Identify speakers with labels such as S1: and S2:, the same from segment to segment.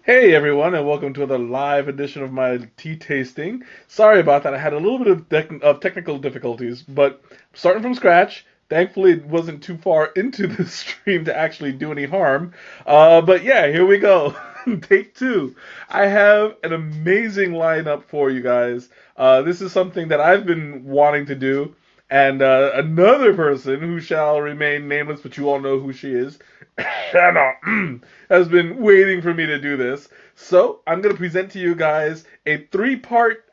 S1: Hey everyone, and welcome to another live edition of my tea tasting. Sorry about that. I had a little bit of technical difficulties, but starting from scratch. Thankfully, it wasn't too far into the stream to actually do any harm. But yeah, here we go. Take two. I have an amazing lineup for you guys. This is something that I've been wanting to do, and another person who shall remain nameless, but you all know who she is, Shanna, has been waiting for me to do this. So I'm going to present to you guys a three-part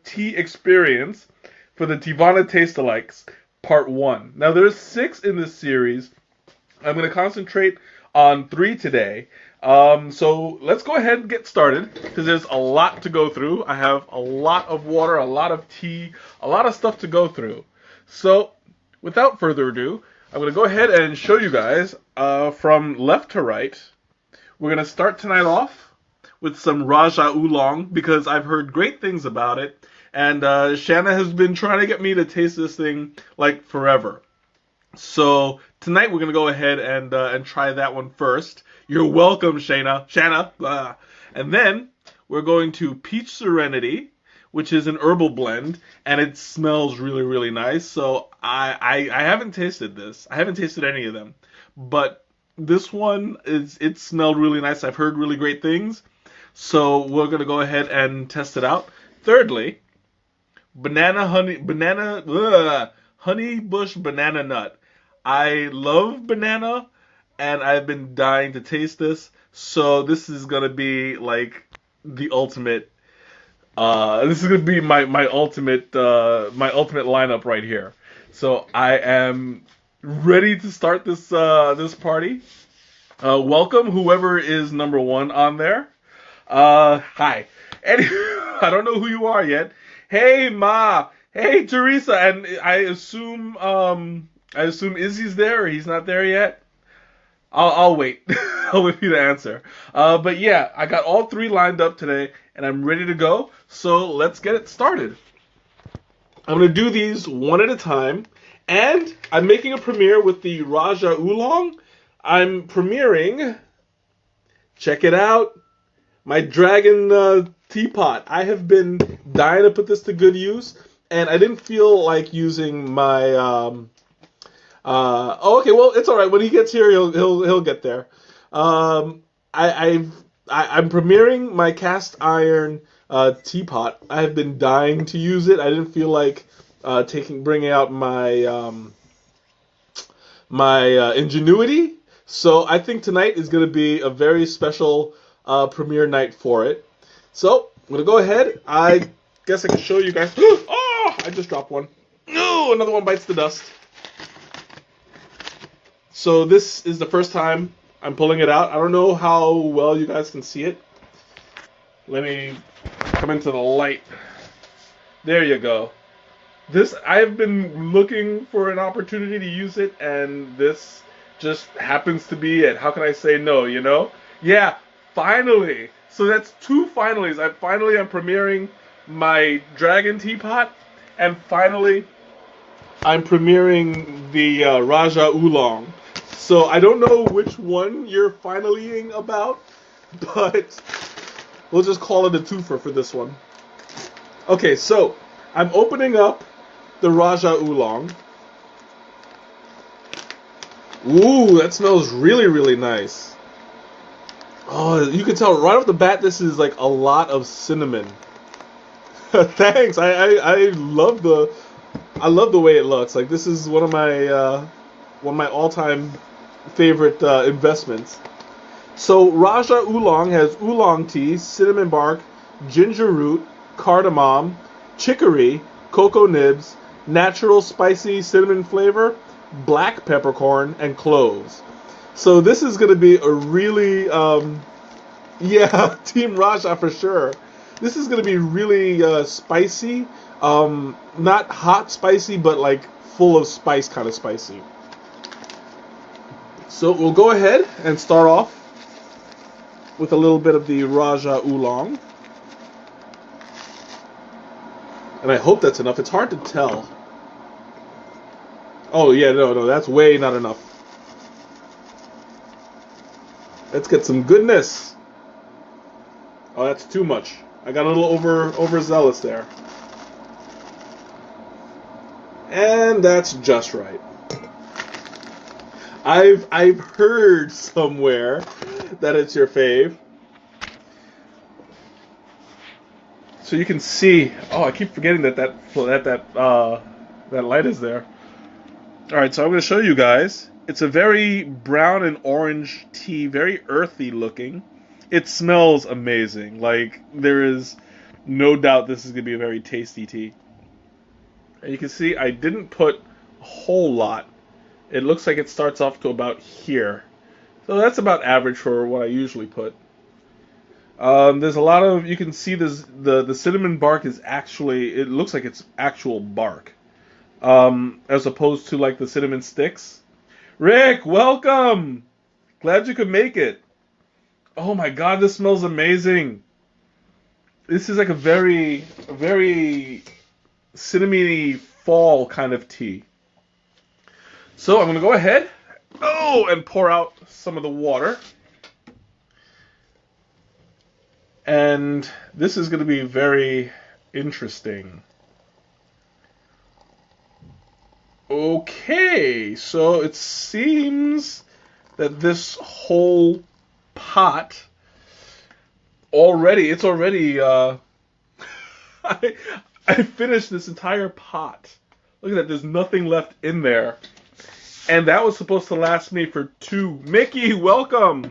S1: tea experience for the Teavanna Tastealikes, part one. Now there's six in this series. I'm going to concentrate on three today. So let's go ahead and get started because there's a lot to go through. I have a lot of water, a lot of tea, a lot of stuff to go through. So without further ado, I'm going to go ahead and show you guys from left to right. We're going to start tonight off with some Raja Oolong because I've heard great things about it. And Shanna has been trying to get me to taste this thing like forever. So tonight we're gonna go ahead and try that one first. You're welcome, Shanna. And then we're going to Peach Serenity, which is an herbal blend, and it smells really nice. So I haven't tasted this. I haven't tasted any of them, but this one it smelled really nice. I've heard really great things. So we're gonna go ahead and test it out. Thirdly, honey bush banana nut. I love banana, and I've been dying to taste this. So this is gonna be like the ultimate. This is gonna be my ultimate lineup right here. So I am ready to start this party. Welcome whoever is number one on there. Hi. Any, I don't know who you are yet. Hey Ma. Hey Teresa. And I assume Izzy's there or he's not there yet. I'll wait. I'll wait for you to answer. But yeah, I got all three lined up today, and I'm ready to go. So let's get it started. I'm gonna do these one at a time, and I'm making a premiere with the Raja Oolong. I'm premiering. Check it out. My dragon teapot. I have been dying to put this to good use, and I didn't feel like using my. Oh, okay. Well, it's all right. When he gets here, he'll get there. I'm premiering my cast iron teapot. I have been dying to use it. I didn't feel like bringing out my ingenuity. So I think tonight is going to be a very special premiere night for it. So I'm going to go ahead. I guess I can show you guys. Oh, I just dropped one. No, another one bites the dust. So this is the first time I'm pulling it out. I don't know how well you guys can see it. Let me come into the light. There you go. This, I've been looking for an opportunity to use it, and this just happens to be it. How can I say no, you know? Yeah, finally. So that's two finallys. I'm premiering my Dragon Teapot, and finally I'm premiering the Raja Oolong. So I don't know which one you're finalying about, but we'll just call it a twofer for this one. Okay, so I'm opening up the Raja Oolong. Ooh, that smells really nice. Oh, you can tell right off the bat this is like a lot of cinnamon. Thanks. I love the way it looks. Like this is one of my all-time favorite investments. So Raja Oolong has oolong tea, cinnamon bark, ginger root, cardamom, chicory, cocoa nibs, natural spicy cinnamon flavor, black peppercorn, and cloves. So this is going to be a really, yeah, Team Raja for sure. This is going to be really spicy, not hot spicy, but like full of spice kind of spicy. So we'll go ahead and start off with a little bit of the Raja Oolong. And I hope that's enough. It's hard to tell. Oh, yeah, no, that's way not enough. Let's get some goodness. Oh, that's too much. I got a little overzealous there. And that's just right. I've heard somewhere that it's your fave. So you can see. Oh, I keep forgetting that light is there. All right, so I'm going to show you guys. It's a very brown and orange tea, very earthy looking. It smells amazing. Like, there is no doubt this is going to be a very tasty tea. And you can see I didn't put a whole lot. It looks like it starts off to about here. So that's about average for what I usually put. There's a lot of, you can see this, the cinnamon bark is actually, it looks like it's actual bark. As opposed to like the cinnamon sticks. Rick, welcome! Glad you could make it. Oh my god, this smells amazing. This is like a very cinnamony fall kind of tea. So I'm going to go ahead, and pour out some of the water. And this is going to be very interesting. Okay, so it seems that this whole pot it's already I finished this entire pot. Look at that, there's nothing left in there. And that was supposed to last me for two. Mickey, welcome!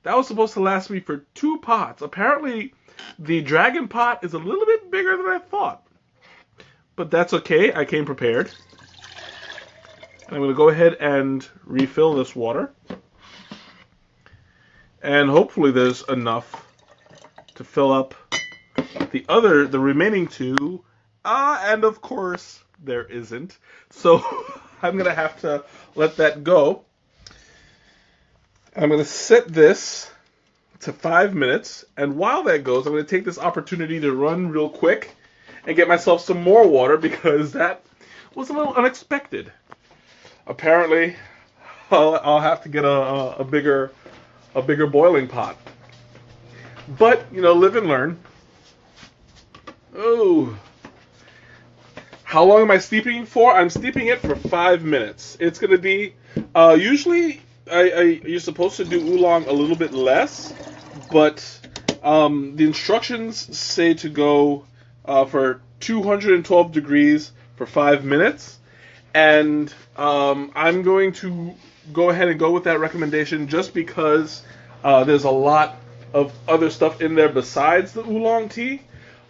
S1: That was supposed to last me for 2 pots. Apparently, the dragon pot is a little bit bigger than I thought. But that's okay, I came prepared. I'm going to go ahead and refill this water. And hopefully there's enough to fill up the remaining 2. And of course, there isn't. So I'm going to have to let that go. I'm going to set this to 5 minutes. And while that goes, I'm going to take this opportunity to run real quick and get myself some more water because that was a little unexpected. Apparently, I'll have to get a bigger boiling pot. But, you know, live and learn. Oh. How long am I steeping for? I'm steeping it for 5 minutes. It's going to be, usually you're supposed to do oolong a little bit less, but the instructions say to go for 212 degrees for 5 minutes. And I'm going to go ahead and go with that recommendation just because there's a lot of other stuff in there besides the oolong tea.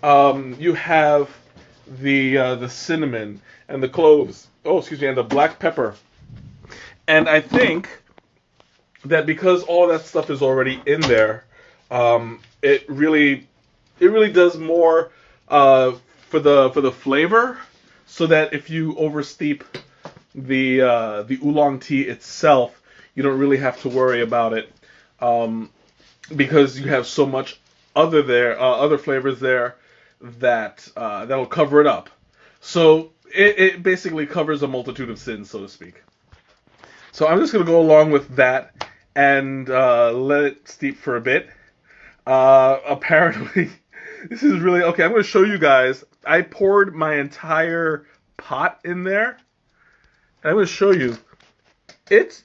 S1: You have the cinnamon and the cloves. And the black pepper. And I think that because all that stuff is already in there, it really does more for the flavor. So that if you oversteep the oolong tea itself, you don't really have to worry about it, because you have so much other flavors there that that'll cover it up. So it basically covers a multitude of sins, so to speak. So I'm just gonna go along with that and let it steep for a bit. Apparently, this is really okay. I'm gonna show you guys. I poured my entire pot in there. And I'm going to show you. It's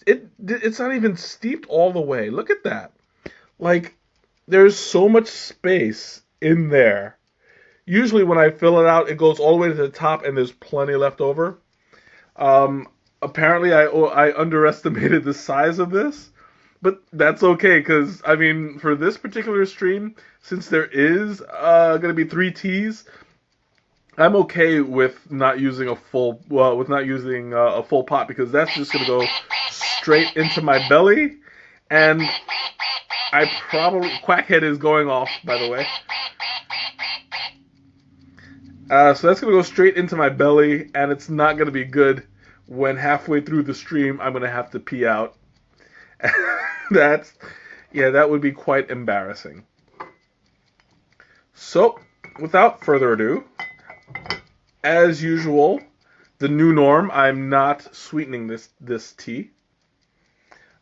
S1: not even steeped all the way. Look at that. Like, there's so much space in there. Usually when I fill it out, it goes all the way to the top and there's plenty left over. Apparently I underestimated the size of this. But that's okay, because, I mean, for this particular stream, since there is going to be 3 teas, I'm okay with not using a full pot, because that's just going to go straight into my belly, and Quackhead is going off, by the way. So that's going to go straight into my belly, and it's not going to be good when halfway through the stream I'm going to have to pee out. That would be quite embarrassing. So, without further ado, as usual, the new norm, I'm not sweetening this tea.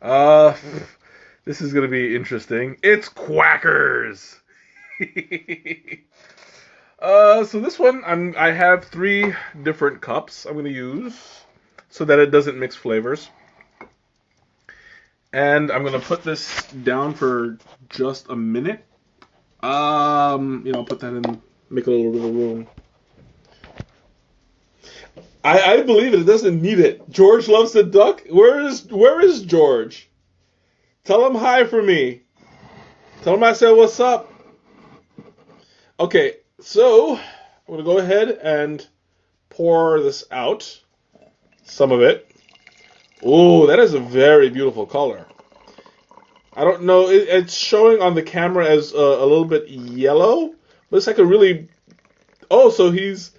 S1: This is going to be interesting. It's Quackers! So this one, I have 3 different cups I'm going to use so that it doesn't mix flavors. And I'm going to put this down for just a minute. Put that in, make a little bit of room. I believe it doesn't need it. George loves the duck. Where is George? Tell him hi for me. Tell him I said what's up. Okay, so I'm gonna go ahead and pour this out. Some of it. Oh, that is a very beautiful color. I don't know. It's showing on the camera as a little bit yellow. Looks like a really. So he's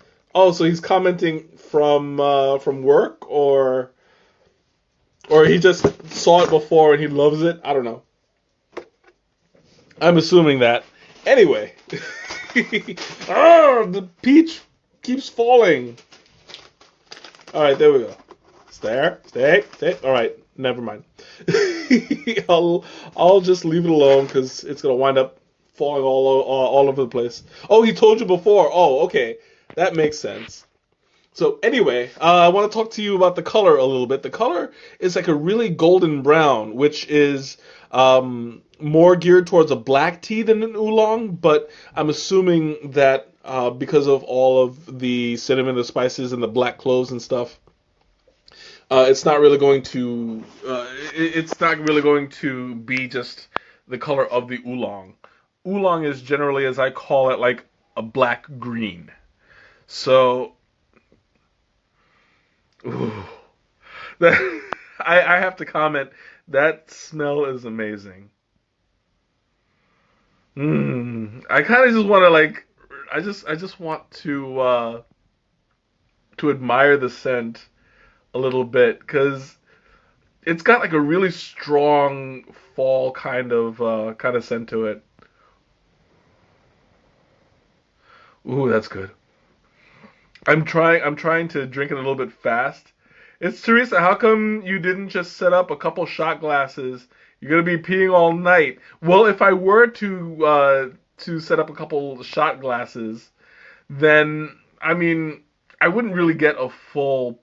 S1: commenting from work, or he just saw it before and he loves it. I don't know. I'm assuming that. Anyway, the peach keeps falling. All right, there we go. Stay. All right, never mind. I'll just leave it alone because it's gonna wind up falling all over the place. Oh, he told you before. Oh, okay, that makes sense. So anyway, I want to talk to you about the color a little bit. The color is like a really golden brown, which is more geared towards a black tea than an oolong. But I'm assuming that because of all of the cinnamon, the spices, and the black cloves and stuff, it's not really going to be just the color of the oolong. Oolong is generally, as I call it, like a black green. So. Ooh. That, I have to comment, that smell is amazing. I kind of just want to I just want to admire the scent a little bit because it's got like a really strong fall kind of scent to it. Ooh, that's good. I'm trying to drink it a little bit fast. It's Teresa, how come you didn't just set up a couple shot glasses? You're gonna be peeing all night. Well, if I were to set up a couple shot glasses, then I mean I wouldn't really get a full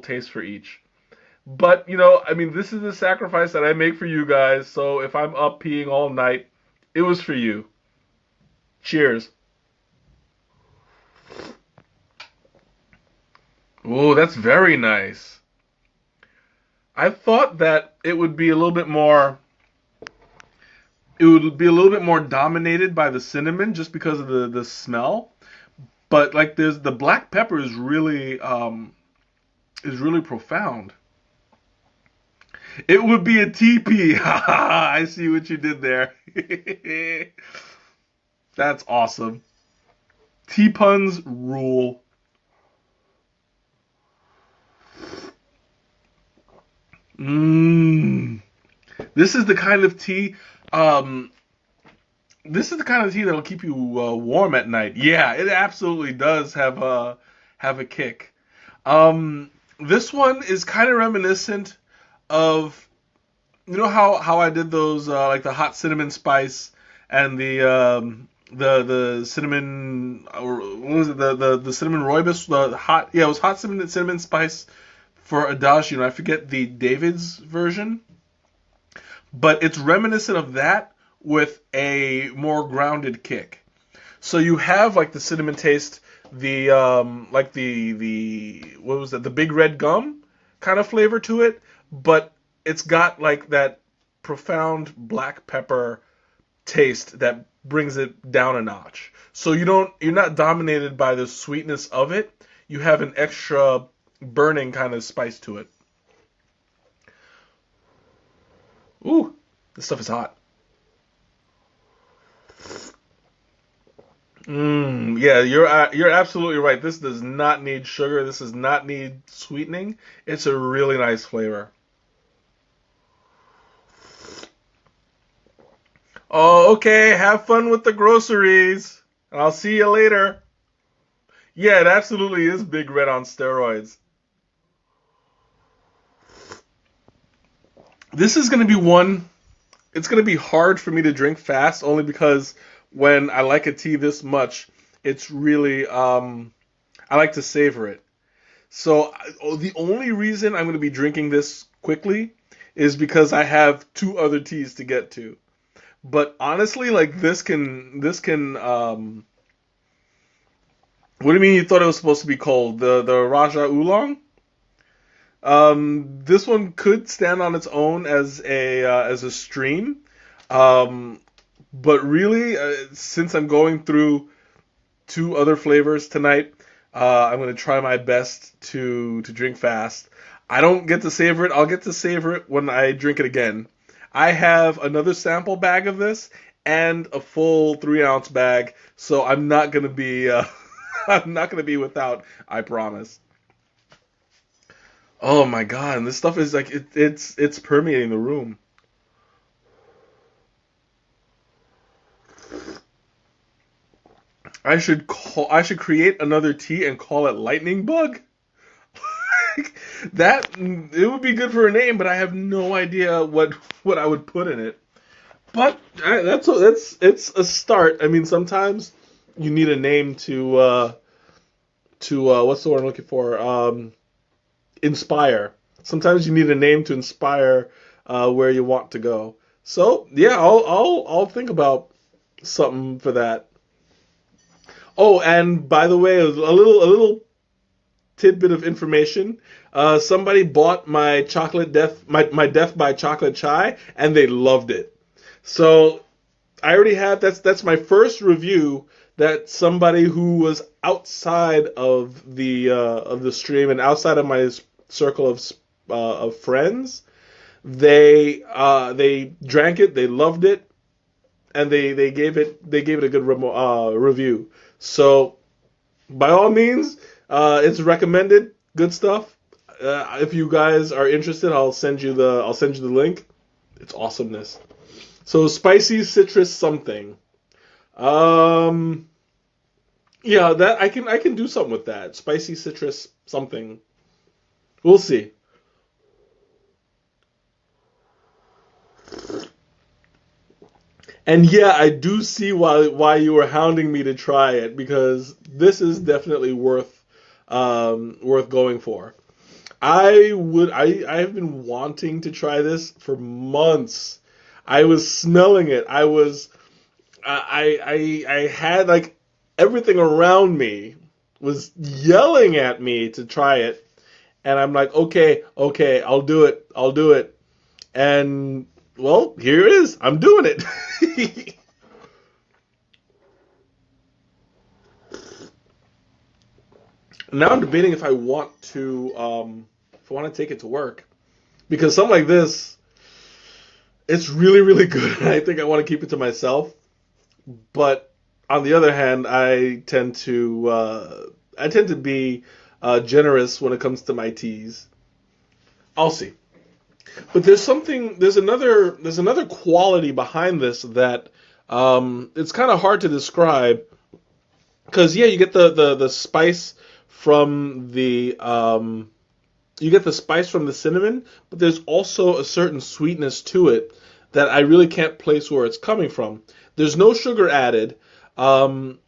S1: taste for each. But I mean this is the sacrifice that I make for you guys. So if I'm up peeing all night, it was for you. Cheers. Ooh, that's very nice. I thought that it would be a little bit more dominated by the cinnamon just because of the smell. But like there's the black pepper is really profound. It would be a teepee. I see what you did there. That's awesome. Tea puns rule. Mmm. This is the kind of tea. Um, this is the kind of tea that'll keep you warm at night. Yeah, it absolutely does have a kick. This one is kind of reminiscent of how I did those like the hot cinnamon spice and the cinnamon, or what was it, the cinnamon rooibos, the hot, yeah, it was hot cinnamon spice for adagio. I forget the David's version, but it's reminiscent of that with a more grounded kick. So you have like the cinnamon taste, the like the what was that, the big red gum kind of flavor to it, but it's got like that profound black pepper taste that brings it down a notch. So you're not dominated by the sweetness of it. You have an extra burning kind of spice to it. Ooh, this stuff is hot. Yeah, you're absolutely right. This does not need sugar. This does not need sweetening. It's a really nice flavor. Oh, okay. Have fun with the groceries. I'll see you later. Yeah, it absolutely is Big Red on steroids. This is going to be one. It's going to be hard for me to drink fast only because when I like a tea this much, it's really I like to savor it. So the only reason I'm going to be drinking this quickly is because I have two other teas to get to. But honestly, like this can what do you mean you thought it was supposed to be cold? The Raja Oolong? This one could stand on its own as a stream. Um, but really, since I'm going through two other flavors tonight, I'm gonna try my best to drink fast. I don't get to savor it. I'll get to savor it when I drink it again. I have another sample bag of this and a full 3 ounce bag, so I'm not gonna be I'm not gonna be without. I promise. Oh my god, and this stuff is like it's permeating the room. I should create another tea and call it lightning bug. That it would be good for a name, but I have no idea what I would put in it. But that's it's a start. I mean, sometimes you need a name to what's the word I'm looking for? Inspire. Sometimes you need a name to inspire where you want to go. So yeah, I'll think about something for that. Oh, and by the way, a little tidbit of information. Somebody bought my my Death by Chocolate Chai, and they loved it. So I already have that's my first review that somebody who was outside of the stream and outside of my circle of friends, they drank it, they loved it, and they gave it a good review. So by all means, it's recommended. Good stuff. If you guys are interested, I'll send you the link. It's awesomeness. So spicy citrus something. Um, yeah, that I can do something with that. Spicy citrus something. We'll see. And yeah, I do see why you were hounding me to try it because this is definitely worth going for. I've been wanting to try this for months. I was smelling it. I had like everything around me was yelling at me to try it, and I'm like, okay, I'll do it, and well, here it is. I'm doing it. Now I'm debating if I want to take it to work because something like this, it's really good. I think I want to keep it to myself. But on the other hand, I tend to be generous when it comes to my teas. I'll see. But there's another quality behind this that it's kind of hard to describe because yeah, you get the spice from the you get the spice from the cinnamon, but there's also a certain sweetness to it that I really can't place where it's coming from. There's no sugar added. Um,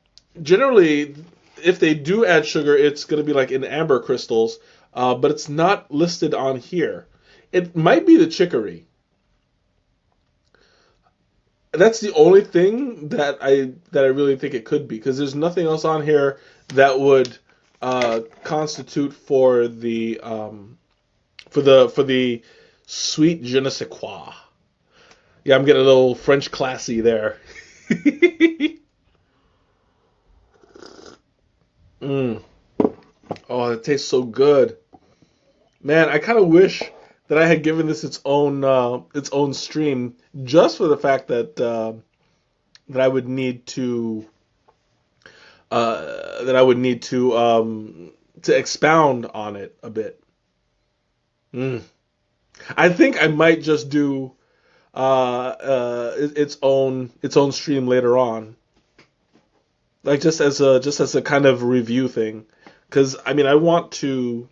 S1: Generally, if they do add sugar, it's going to be like in amber crystals, but it's not listed on here. It might be the chicory. That's the only thing that I really think it could be because there's nothing else on here that would constitute for the sweet je ne sais quoi. Yeah, I'm getting a little French classy there. Mm. Oh, it tastes so good, man. I kind of wish that I had given this its own stream just for the fact that I would need to expound on it a bit. Mm. I think I might just do its own stream later on, like just as a kind of review thing, because I mean I want to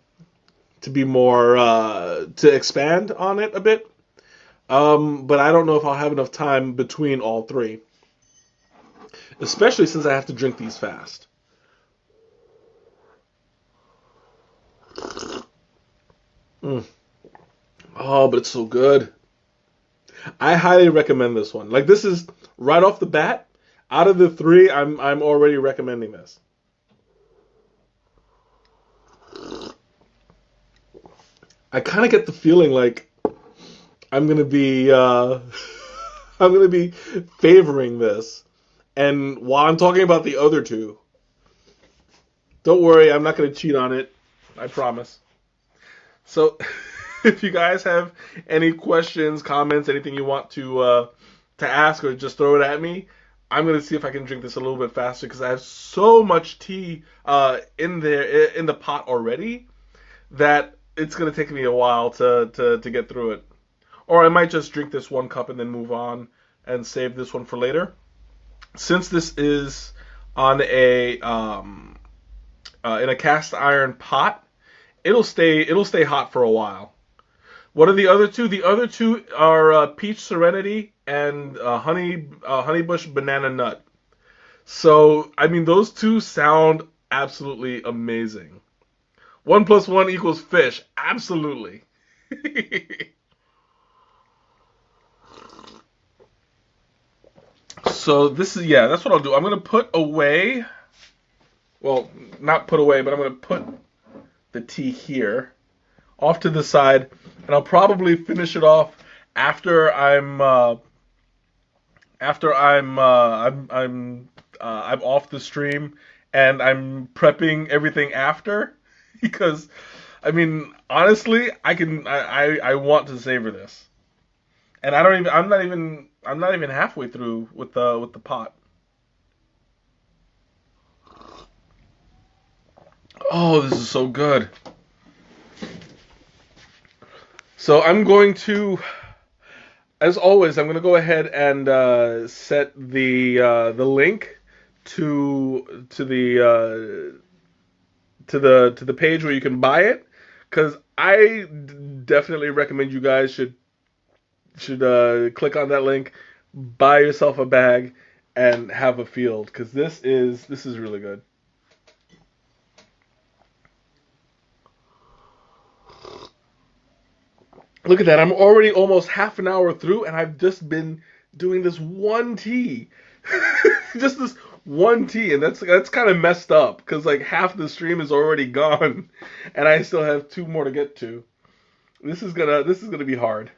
S1: be more to expand on it a bit, but I don't know if I'll have enough time between all three. especially since I have to drink these fast. Mm. Oh, but it's so good. I highly recommend this one. Like, this is right off the bat. Out of the three, I'm already recommending this. I kind of get the feeling like I'm gonna be I'm gonna be favoring this. And while I'm talking about the other two, don't worry, I'm not gonna cheat on it. I promise. So, if you guys have any questions, comments, anything you want to ask or just throw it at me, I'm gonna see if I can drink this a little bit faster because I have so much tea in there in the pot already that it's gonna take me a while to get through it. Or I might just drink this one cup and then move on and save this one for later. Since this is on a in a cast iron pot, it'll stay hot for a while. What are the other two? The other two are Peach Serenity and Honeybush Banana Nut. So, I mean, those two sound absolutely amazing. 1 + 1 = fish. Absolutely. So this is, yeah, that's what I'll do. I'm gonna put away, well, not put away, but I'm gonna put the tea here, off to the side, and I'll probably finish it off after I'm off the stream and I'm prepping everything after, because I mean honestly I want to savor this, and I'm not even halfway through with the pot. Oh, this is so good. So I'm going to, as always, I'm going to go ahead and set the link to the page where you can buy it, because I definitely recommend you guys should click on that link, buy yourself a bag, and have a field, because this is really good. Look at that. I'm already almost half an hour through, and I've just been doing this one tea. Just this one tea, and that's kind of messed up because like half the stream is already gone, and I still have two more to get to. This is gonna be hard.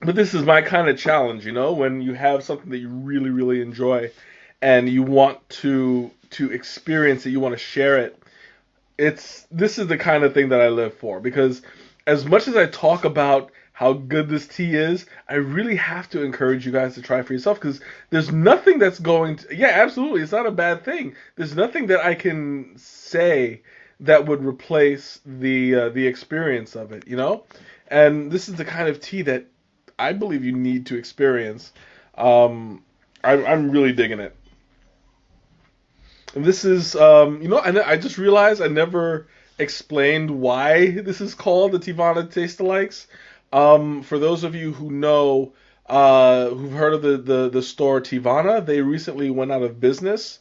S1: But this is my kind of challenge, when you have something that you really, really enjoy and you want to experience it, you want to share it. This is the kind of thing that I live for, because as much as I talk about how good this tea is, I really have to encourage you guys to try it for yourself, because there's nothing that's going to, yeah, absolutely, it's not a bad thing. There's nothing that I can say that would replace the experience of it. And this is the kind of tea that I believe you need to experience. I'm really digging it. And this is, I just realized I never explained why this is called the Teavanna Tastealikes. For those of you who know, who've heard of the store Teavanna, they recently went out of business.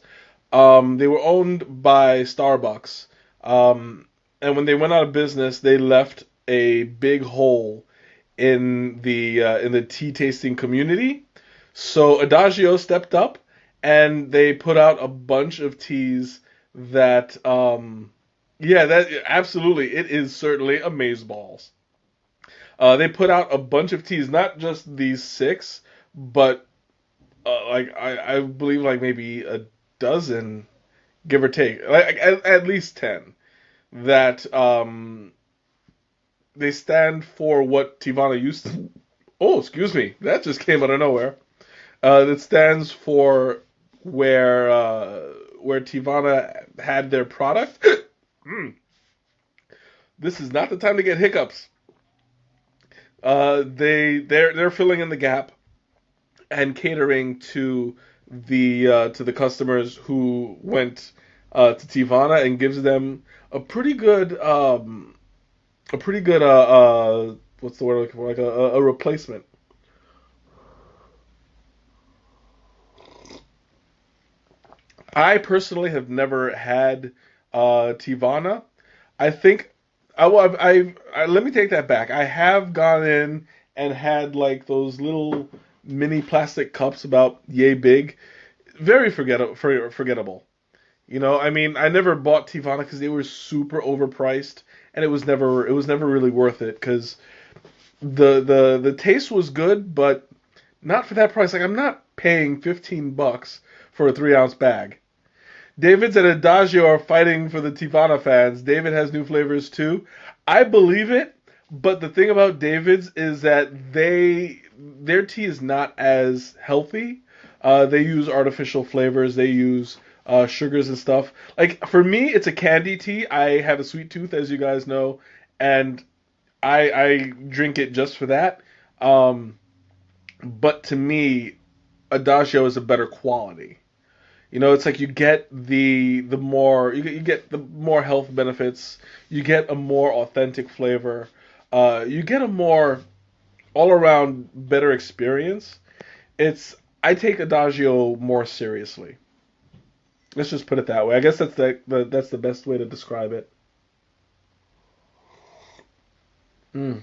S1: They were owned by Starbucks. And when they went out of business, they left a big hole in the tea tasting community. So Adagio stepped up and they put out a bunch of teas that yeah, that absolutely, it is certainly amazeballs. They put out a bunch of teas, not just these six, but like I believe like maybe a dozen, give or take, like at least 10 that they stand for what Teavanna used to. Oh, excuse me, that just came out of nowhere. That stands for where Teavanna had their product. This is not the time to get hiccups. They're filling in the gap and catering to the customers who went to Teavanna, and gives them a pretty good what's the word I'm looking for, like a replacement. I personally have never had Teavanna. I think let me take that back. I have gone in and had like those little mini plastic cups about yay big. Very forgettable. You know, I mean, I never bought Teavana because they were super overpriced, and it was never really worth it because the taste was good, but not for that price. Like I'm not paying $15 for a 3 ounce bag. David's and Adagio are fighting for the Teavana fans. David has new flavors too. I believe it, but the thing about David's is that their tea is not as healthy. They use artificial flavors. They use sugars and stuff. Like for me, it's a candy tea. I have a sweet tooth, as you guys know, and I drink it just for that. Um, but to me, Adagio is a better quality. You know, it's like you get the more you get the more health benefits. You get a more authentic flavor. You get a more all around better experience. It's I take Adagio more seriously. Let's just put it that way. I guess that's the best way to describe it. Mm.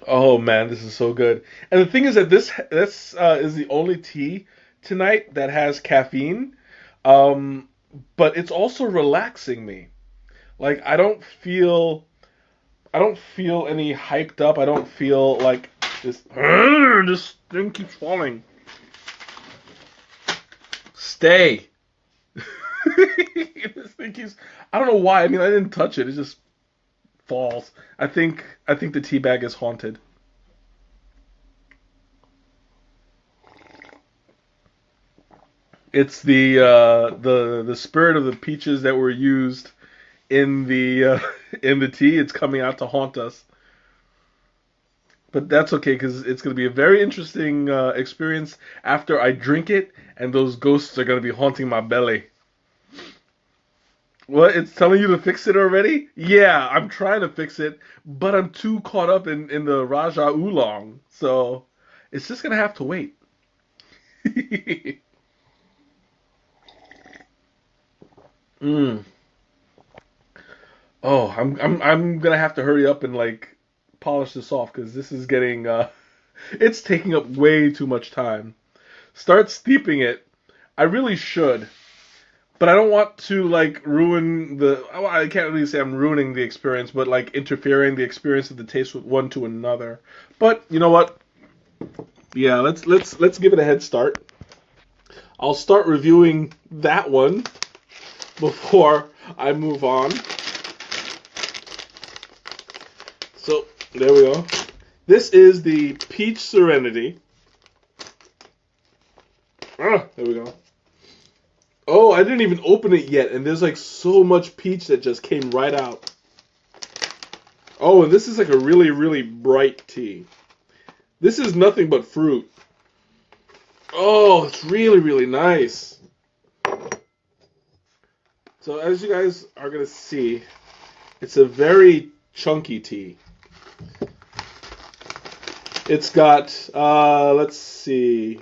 S1: Oh man, this is so good. And the thing is that this is the only tea tonight that has caffeine. Um, but it's also relaxing me. Like I don't feel any hyped up. I don't feel like this this thing keeps falling. Stay. This thing keeps I don't know why. I mean, I didn't touch it. It just falls. I think the tea bag is haunted. It's the spirit of the peaches that were used in the in the tea. It's coming out to haunt us, but that's okay because it's going to be a very interesting experience after I drink it, and those ghosts are going to be haunting my belly. What? It's telling you to fix it already? Yeah, I'm trying to fix it, but I'm too caught up in the Raja Oolong, so it's just gonna have to wait. mm. Oh, I'm gonna have to hurry up and like polish this off because this is getting it's taking up way too much time. Start steeping it. I really should, but I don't want to like ruin the. Well, I can't really say I'm ruining the experience, but like interfering the experience of the taste with one to another. But you know what? Yeah, let's give it a head start. I'll start reviewing that one before I move on. So there we go. This is the Peach Serenity. There we go. Oh, I didn't even open it yet, and there's like so much peach that just came right out. Oh, and this is like a really, really bright tea. This is nothing but fruit. Oh, it's really, really nice. So as you guys are gonna see, it's a very chunky tea. It's got, let's see,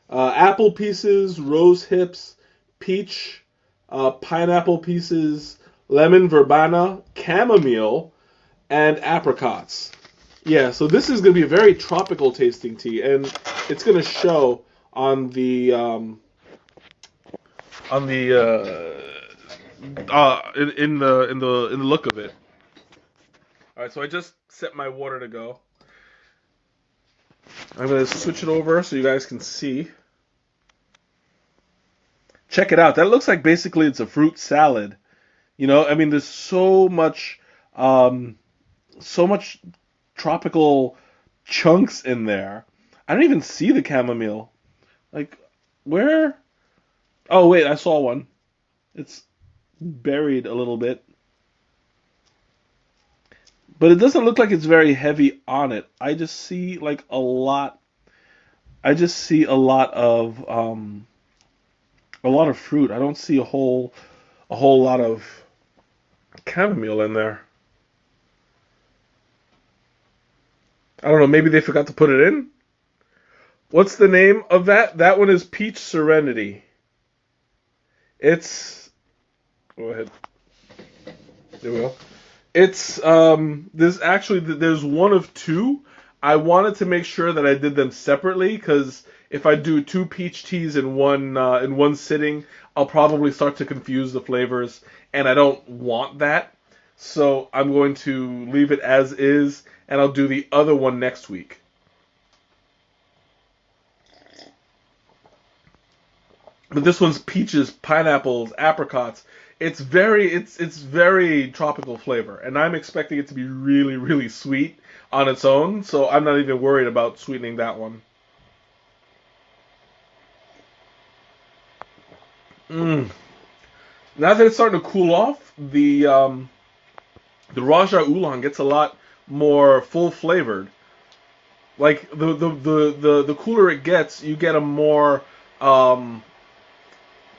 S1: apple pieces, rose hips, peach, pineapple pieces, lemon verbena, chamomile, and apricots. Yeah, so this is going to be a very tropical tasting tea, and it's going to show on the in the look of it. All right, so I just set my water to go. I'm going to switch it over so you guys can see. Check it out. That looks like basically it's a fruit salad. You know, I mean, there's um, so much tropical chunks in there. I don't even see the chamomile. Like, where? Oh, wait, I saw one. It's buried a little bit. But it doesn't look like it's very heavy on it. I just see like a lot. I just see a lot of fruit. I don't see a whole lot of chamomile in there. I don't know. Maybe they forgot to put it in. What's the name of that? That one is Peach Serenity. It's go ahead. There we go. It's there's one of two. I wanted to make sure that I did them separately because if I do two peach teas in one sitting, I'll probably start to confuse the flavors, and I don't want that. So I'm going to leave it as is, and I'll do the other one next week. But this one's peaches, pineapples, apricots. It's very tropical flavor, and I'm expecting it to be really, really sweet on its own, so I'm not even worried about sweetening that one. Mm. Now that it's starting to cool off, the Raja Oolong gets a lot more full flavored. Like the cooler it gets, you get a more um,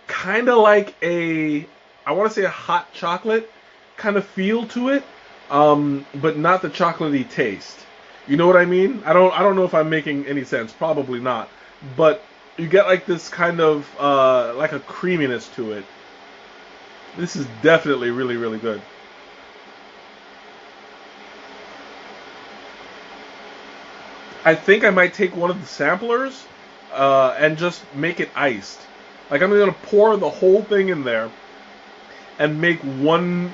S1: kind of like I want to say a hot chocolate kind of feel to it, but not the chocolatey taste. You know what I mean? I don't know if I'm making any sense. Probably not. But you get like this kind of like a creaminess to it. This is definitely really really good. I think I might take one of the samplers and just make it iced. Like I'm gonna pour the whole thing in there and make one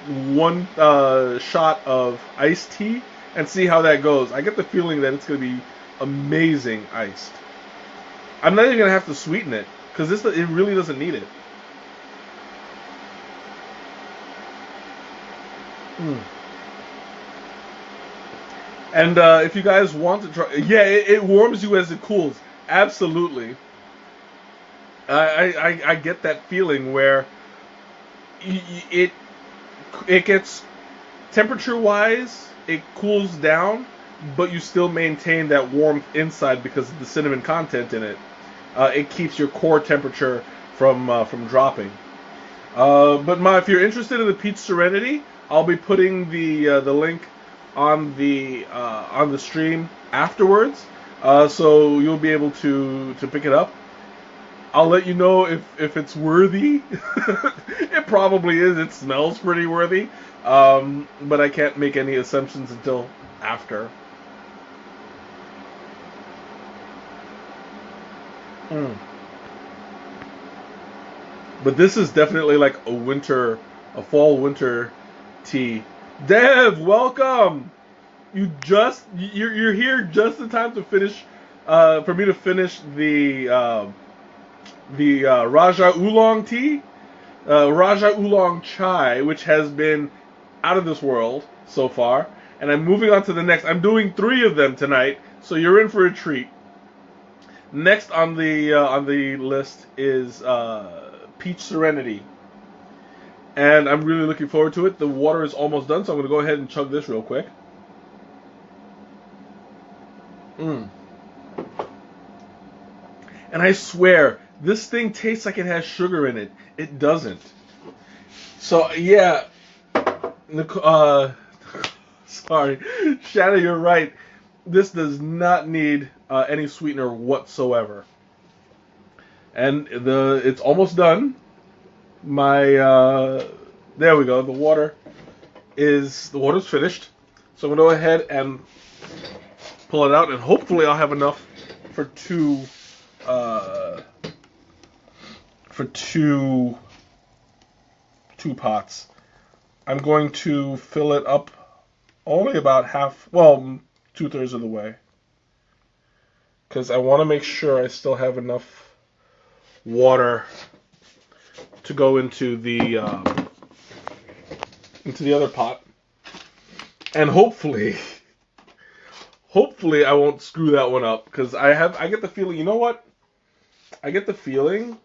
S1: shot of iced tea and see how that goes. I get the feeling that it's gonna be amazing iced. I'm not even gonna have to sweeten it because this it really doesn't need it. Mm. And if you guys want to try, yeah, it warms you as it cools. Absolutely, I get that feeling where it it gets temperature wise, it cools down, but you still maintain that warmth inside because of the cinnamon content in it. It keeps your core temperature from dropping. But Ma, if you're interested in the Peach Serenity, I'll be putting the link on the stream afterwards, so you'll be able to pick it up. I'll let you know if it's worthy. It probably is. It smells pretty worthy, but I can't make any assumptions until after. Mm. But this is definitely like a fall winter tea. Dev, welcome. You're here just in time to finish, for me to finish the Raja Oolong tea, Raja Oolong chai, which has been out of this world so far, and I'm moving on to the next. I'm doing three of them tonight, so you're in for a treat. Next on the list is Peach Serenity, and I'm really looking forward to it. The water is almost done, so I'm going to go ahead and chug this real quick. Mm. And I swear, this thing tastes like it has sugar in it. It doesn't. So yeah, sorry, Shanna, you're right. This does not need any sweetener whatsoever. And it's almost done. My there we go. The water's finished. So I'm gonna go ahead and pull it out, and hopefully I'll have enough for uh, two pots. I'm going to fill it up only about half, well, 2/3 of the way, because I want to make sure I still have enough water to go into the other pot, and hopefully I won't screw that one up, because I get the feeling, you know what? I get the feeling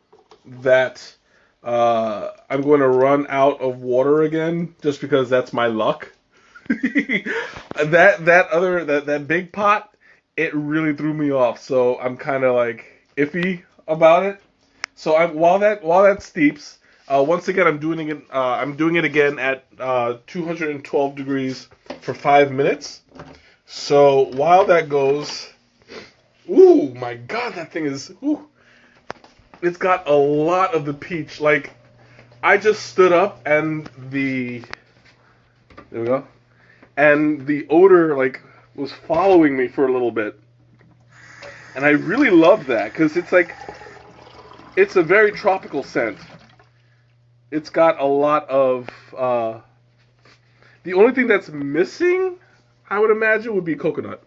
S1: that I'm going to run out of water again, just because that's my luck. that big pot, it really threw me off. So I'm kind of like iffy about it. So while that steeps, once again I'm doing it again at 212 degrees for 5 minutes. So while that goes, ooh my God, that thing is ooh. It's got a lot of the peach. Like I just stood up and there we go, and the odor like was following me for a little bit, and I really love that because it's like it's a very tropical scent. It's got a lot of the only thing that's missing, I would imagine, would be coconut.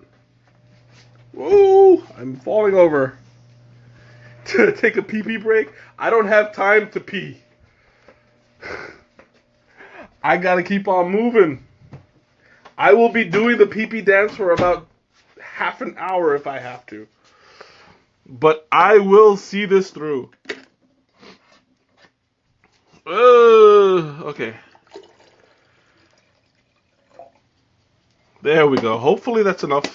S1: Whoa! I'm falling over. To take a pee-pee break? I don't have time to pee. I gotta keep on moving. I will be doing the pee-pee dance for about half an hour if I have to. But I will see this through. Okay. There we go. Hopefully that's enough.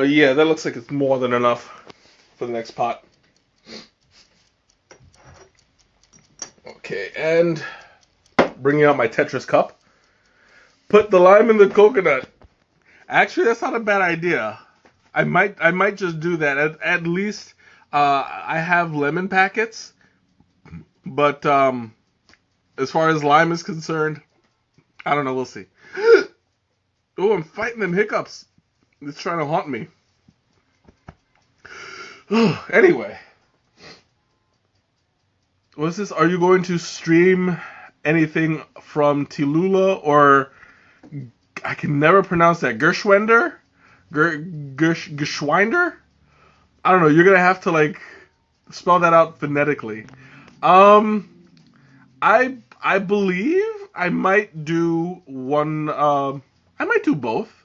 S1: Yeah, that looks like it's more than enough for the next pot. Okay, and bringing out my Tetris cup. Put the lime in the coconut. Actually, that's not a bad idea. I might just do that. At least I have lemon packets, but as far as lime is concerned, I don't know. We'll see. Oh, I'm fighting them hiccups. It's trying to haunt me. Anyway. What's this? Are you going to stream anything from Tilula or... I can never pronounce that. Gershwender? Gershwinder? I don't know. You're going to have to, like, spell that out phonetically. I believe I might do one... I might do both.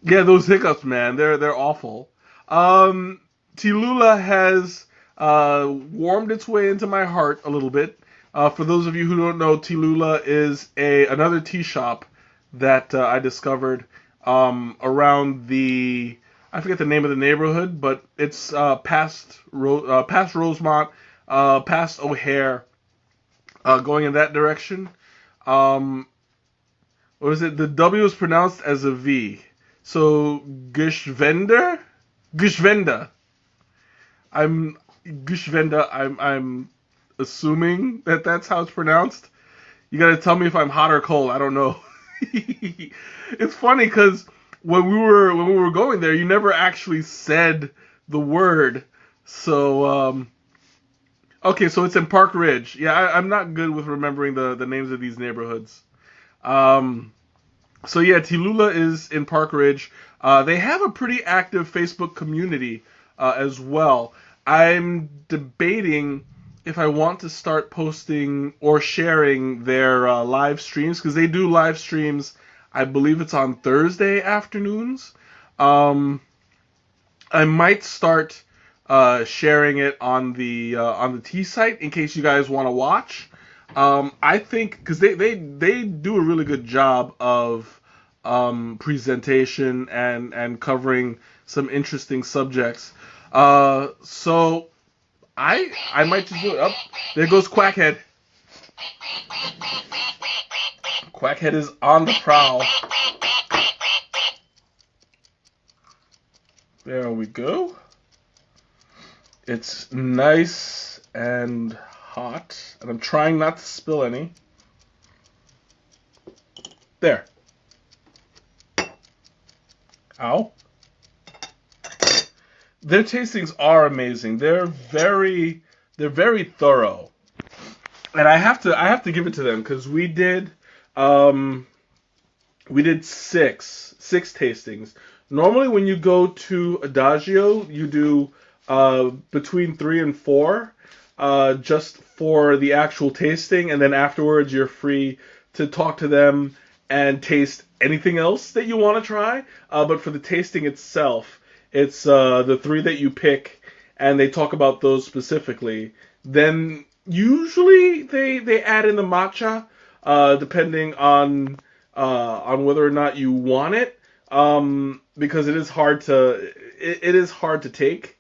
S1: Yeah, those hiccups, man, they're awful. Tilula has warmed its way into my heart a little bit. For those of you who don't know, Tilula is another tea shop that I discovered around the, I forget the name of the neighborhood, but it's past Rosemont, past O'Hare, going in that direction. What is it? The W is pronounced as a V. So Geschwender? Geschwender. I'm assuming that that's how it's pronounced. You gotta tell me if I'm hot or cold. I don't know. It's funny because when we were going there, you never actually said the word. So okay, so it's in Park Ridge. Yeah, I'm not good with remembering the names of these neighborhoods. So yeah, Tilula is in Park Ridge. They have a pretty active Facebook community as well. I'm debating if I want to start posting or sharing their live streams, because they do live streams. I believe it's on Thursday afternoons. I might start sharing it on the Tea site in case you guys want to watch. I think because they do a really good job of presentation and covering some interesting subjects. So I might just do it. Oh, there goes Quackhead. Quackhead is on the prowl. There we go. It's nice and hot, and I'm trying not to spill any. There. Ow. Their tastings are amazing. They're very thorough, and I have to give it to them because we did six tastings. Normally, when you go to Adagio, you do between 3 and 4, just for the actual tasting, and then afterwards you're free to talk to them and taste anything else that you want to try. But for the tasting itself, it's the 3 that you pick, and they talk about those specifically. Then usually they add in the matcha, depending on whether or not you want it, because it is hard to take,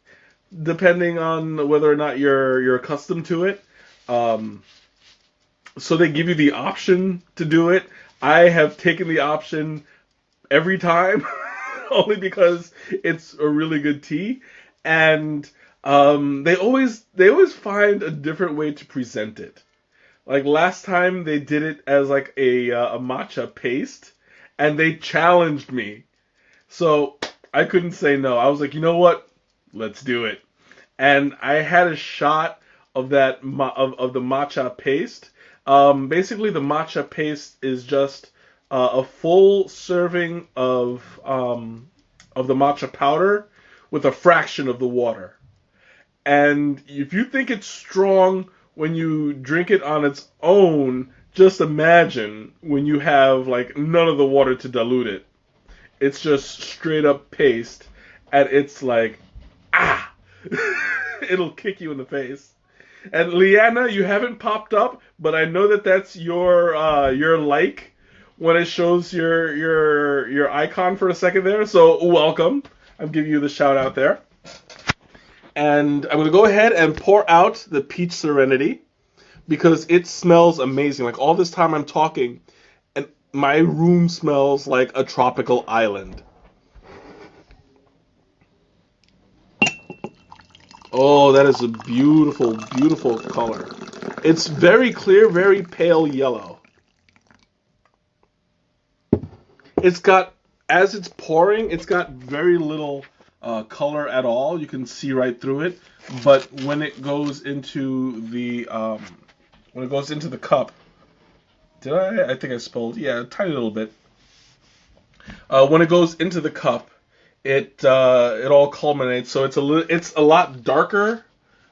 S1: depending on whether or not you're accustomed to it. So they give you the option to do it. I have taken the option every time, only because it's a really good tea. And They always find a different way to present it. Like last time they did it as like a matcha paste, and they challenged me. So I couldn't say no. I was like, you know what? Let's do it. And I had a shot of that of the matcha paste. Basically, the matcha paste is just a full serving of the matcha powder with a fraction of the water. And if you think it's strong when you drink it on its own, just imagine when you have like none of the water to dilute it. It's just straight up paste, and it's like, ah, it'll kick you in the face. And Leanna, you haven't popped up, but I know that that's your like when it shows your icon for a second there. So welcome. I'm giving you the shout out there. And I'm gonna go ahead and pour out the peach serenity because it smells amazing. Like all this time I'm talking, and my room smells like a tropical island. Oh, that is a beautiful, beautiful color. It's very clear, very pale yellow. It's got, as it's pouring, it's got very little color at all. You can see right through it. But when it goes into the cup, did I? I think I spilled. Yeah, a tiny little bit. When it goes into the cup, it all culminates. So it's a lot darker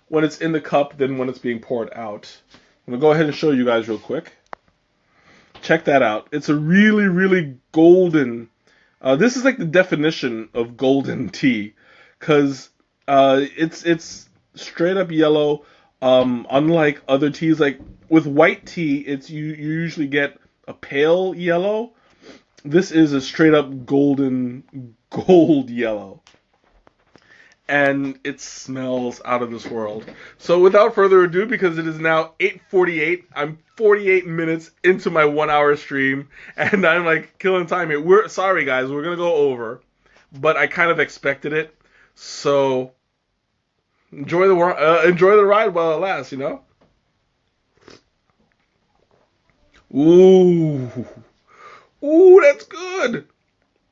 S1: when it's in the cup than when it's being poured out. I'm gonna go ahead and show you guys real quick. Check that out. It's a really, really golden. This is like the definition of golden tea, because it's straight up yellow. Unlike other teas, like with white tea, you usually get a pale yellow. This is a straight up golden gold yellow. And it smells out of this world. So without further ado, because it is now 8:48, I'm 48 minutes into my 1 hour stream, and I'm like killing time here. We're sorry guys, we're gonna go over, but I kind of expected it. So enjoy the ride while it lasts, you know. Ooh, ooh, that's good.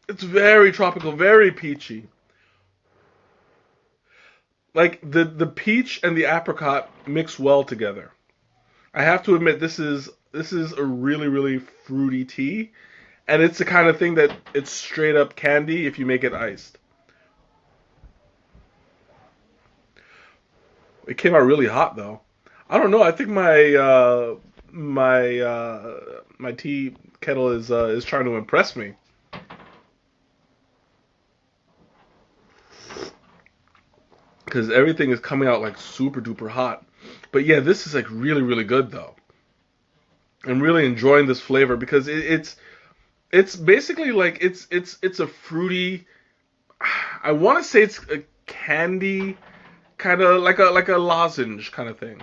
S1: It's very tropical, very peachy. Like the peach and the apricot mix well together. I have to admit this is a really, really fruity tea, and it's the kind of thing that it's straight up candy if you make it iced. It came out really hot though. I don't know. I think my tea kettle is trying to impress me. Because everything is coming out like super duper hot. But yeah, this is like really, really good though. I'm really enjoying this flavor because it's basically like it's a fruity. I want to say it's a candy, kind of like a lozenge kind of thing.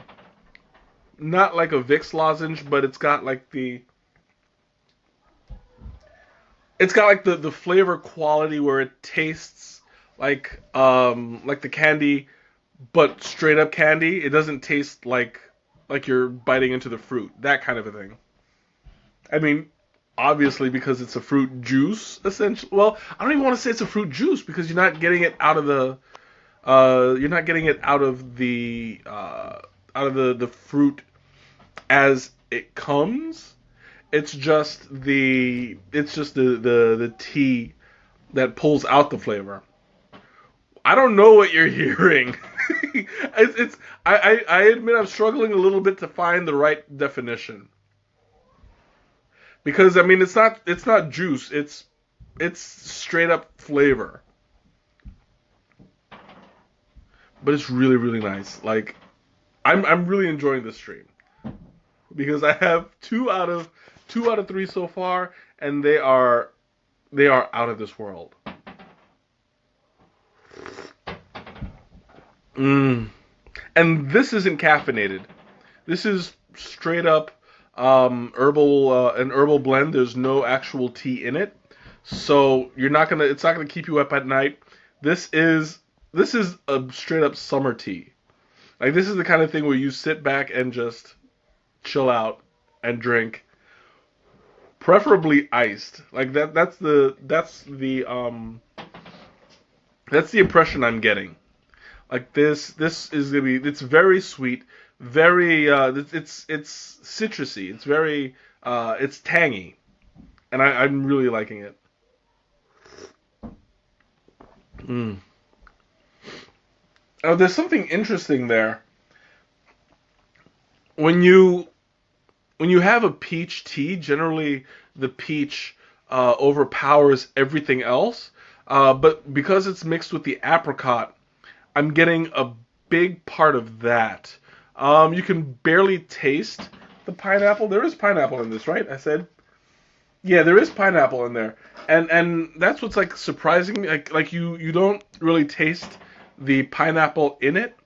S1: Not like a Vicks lozenge, but it's got like the flavor quality where it tastes like the candy, but straight up candy. It doesn't taste like you're biting into the fruit, that kind of a thing. I mean, obviously because it's a fruit juice, essentially. Well, I don't even want to say it's a fruit juice because you're not getting it out of the you're not getting it out of the fruit as it comes. It's just the tea that pulls out the flavor. I don't know what you're hearing. I admit I'm struggling a little bit to find the right definition. Because I mean it's not juice, it's straight up flavor. But it's really, really nice. Like I'm really enjoying this stream. Because I have two out of three so far, and they are out of this world. And this isn't caffeinated. This is straight up an herbal blend. There's no actual tea in it, so it's not gonna keep you up at night. This is this is a straight up summer tea. Like this is the kind of thing where you sit back and just chill out and drink, preferably iced. Like that's the impression I'm getting. Like this is gonna be, it's very sweet, very it's citrusy, it's very it's tangy, and I'm really liking it. Mm. Oh, there's something interesting there. When you when you have a peach tea, generally the peach overpowers everything else. But because it's mixed with the apricot, I'm getting a big part of that. You can barely taste the pineapple. There is pineapple in this, right? I said, yeah, there is pineapple in there, and that's what's like surprising me. Like you don't really taste the pineapple in it.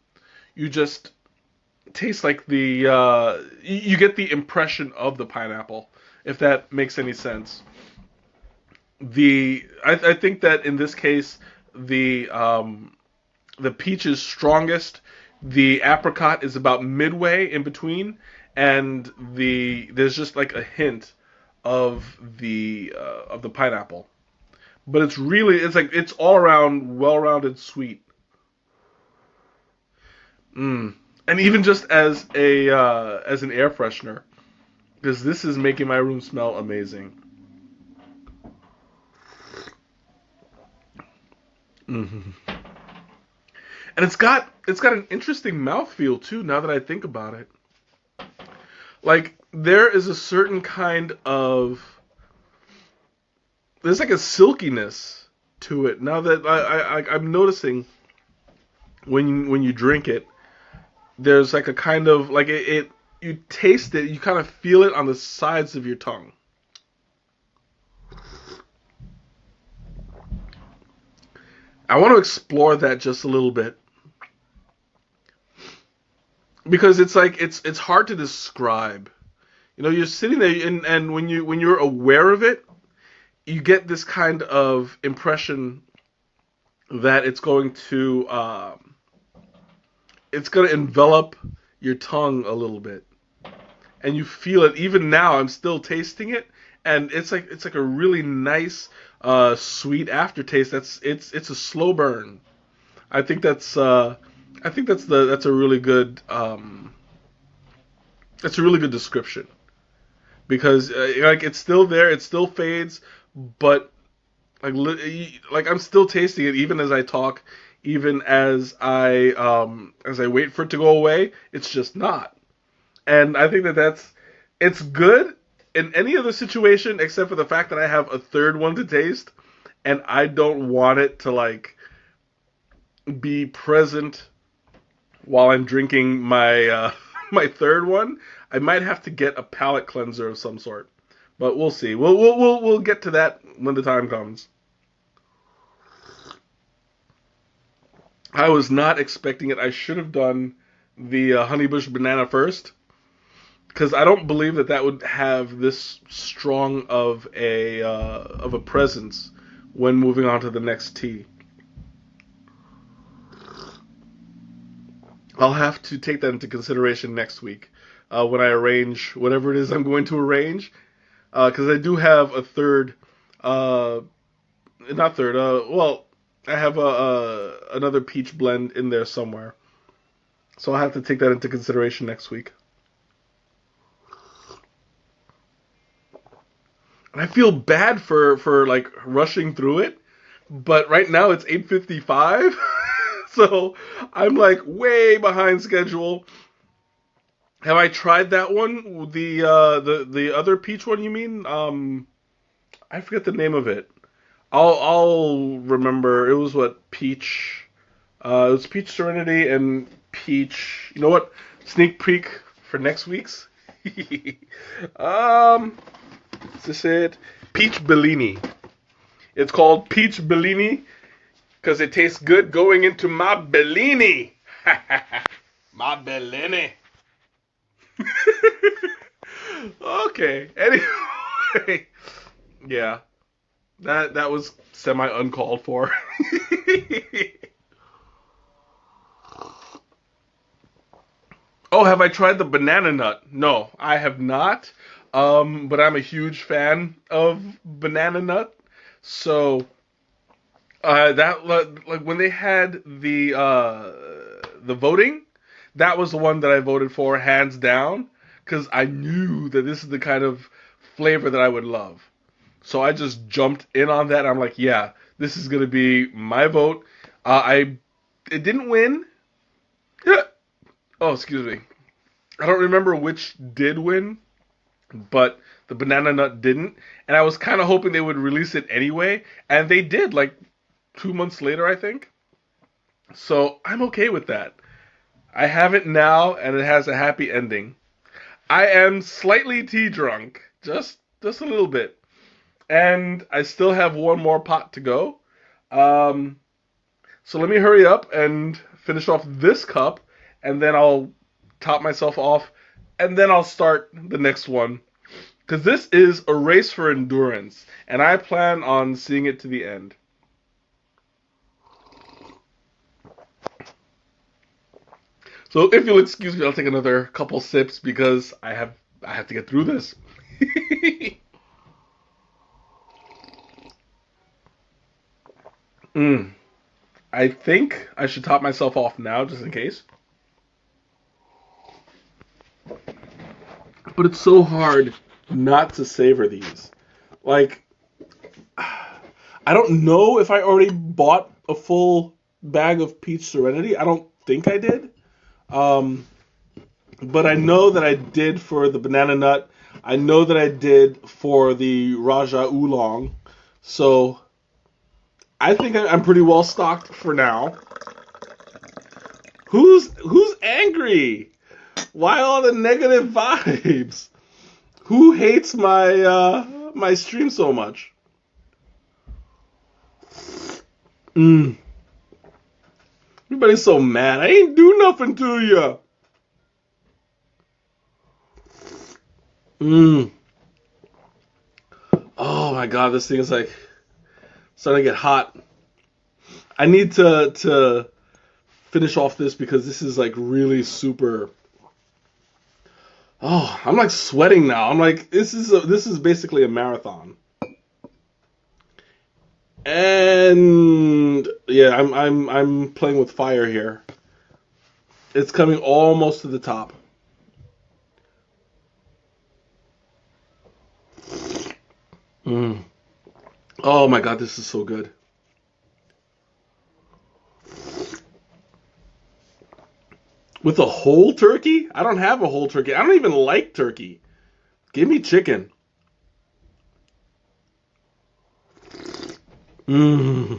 S1: You just taste like you get the impression of the pineapple, if that makes any sense. I think that in this case the peach is strongest. The apricot is about midway in between, and there's just like a hint of the pineapple. But it's all around well-rounded sweet. Mm. And even just as an air freshener, because this is making my room smell amazing. Hmm. And it's got an interesting mouthfeel too. Now that I think about it, like there is a certain kind of there's like a silkiness to it. Now that I'm noticing when you drink it, there's like a kind of like it you taste it, you kind of feel it on the sides of your tongue. I want to explore that just a little bit because it's like it's hard to describe. You know, you're sitting there and when you're aware of it, you get this kind of impression that it's going to envelop your tongue a little bit, and you feel it. Even now, I'm still tasting it, and it's like a really nice sweet aftertaste. It's a slow burn. I think that's a really good that's a really good description because like it's still there, it still fades, but like I'm still tasting it even as I talk, even as I wait for it to go away. It's just not, and I think it's good in any other situation except for the fact that I have a third one to taste, and I don't want it to like be present while I'm drinking my my third one. I might have to get a palate cleanser of some sort, but we'll see. We'll get to that when the time comes. I was not expecting it. I should have done the honeybush banana first because I don't believe that would have this strong of a presence when moving on to the next tea. I'll have to take that into consideration next week when I arrange whatever it is I'm going to arrange because I do have a third, uh, not third. Well, I have another peach blend in there somewhere, so I'll have to take that into consideration next week. And I feel bad for like rushing through it, but right now it's 8:55, so I'm like way behind schedule. Have I tried that one? The other peach one you mean? I forget the name of it. I'll remember. It was what peach. It was peach serenity and peach. You know what? Sneak peek for next week's. um, is this it? Peach Bellini. It's called Peach Bellini because it tastes good going into my Bellini. My Bellini. Okay. Anyway, yeah, that was semi uncalled for. Oh, have I tried the banana nut? No, I have not. But I'm a huge fan of banana nut. So that like when they had the voting, that was the one that I voted for hands down because I knew that this is the kind of flavor that I would love. So I just jumped in on that. I'm like, yeah, this is gonna be my vote. I It didn't win. Oh, excuse me. I don't remember which did win, but the banana nut didn't. And I was kind of hoping they would release it anyway, and they did. Like 2 months later, I think. So I'm okay with that. I have it now, and it has a happy ending. I am slightly tea drunk, just a little bit, and I still have one more pot to go. Um, so let me hurry up and finish off this cup, and then I'll top myself off, and then I'll start the next one. Because this is a race for endurance, and I plan on seeing it to the end. So if you'll excuse me, I'll take another couple sips because I have to get through this. mm. I think I should top myself off now just in case. But it's so hard not to savor these. Like I don't know if I already bought a full bag of peach serenity. I don't think I did. Um, but I know that I did for the banana nut. I know that I did for the Raja Oolong. So I think I'm pretty well stocked for now. Who's angry? Why all the negative vibes? Who hates my stream so much? Mm. Everybody's so mad. I ain't do nothing to you. Mm. Oh my god, this thing is like starting to get hot. I need to finish off this because this is like really super. Oh, I'm like sweating now. I'm like this is basically a marathon. And yeah, I'm playing with fire here. It's coming almost to the top. Mm. Oh my god, this is so good. With a whole turkey? I don't have a whole turkey. I don't even like turkey. Give me chicken. Mm.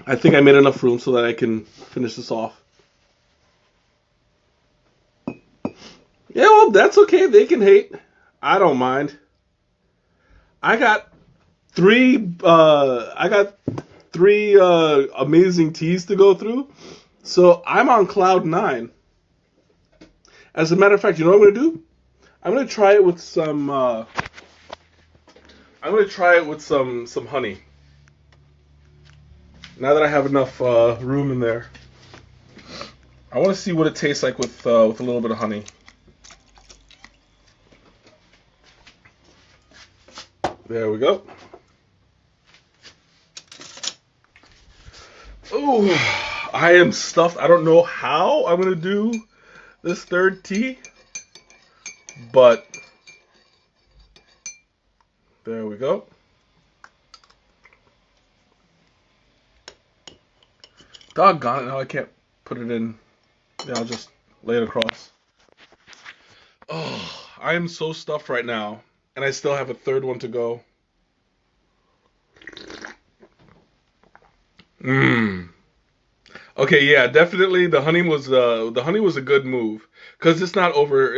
S1: I think I made enough room so that I can finish this off. Yeah, well, that's okay. They can hate. I don't mind. I got three amazing teas to go through. So I'm on cloud nine. As a matter of fact, you know what I'm gonna do? I'm gonna try it with some. I'm gonna try it with some honey. Now that I have enough room in there, I want to see what it tastes like with a little bit of honey. There we go. Ooh, I am stuffed. I don't know how I'm gonna do this third tea, but there we go. Doggone it! Now I can't put it in. Yeah, I'll just lay it across. Oh, I am so stuffed right now, and I still have a third one to go. Mmm. Okay, yeah, definitely the honey was a good move because it's not over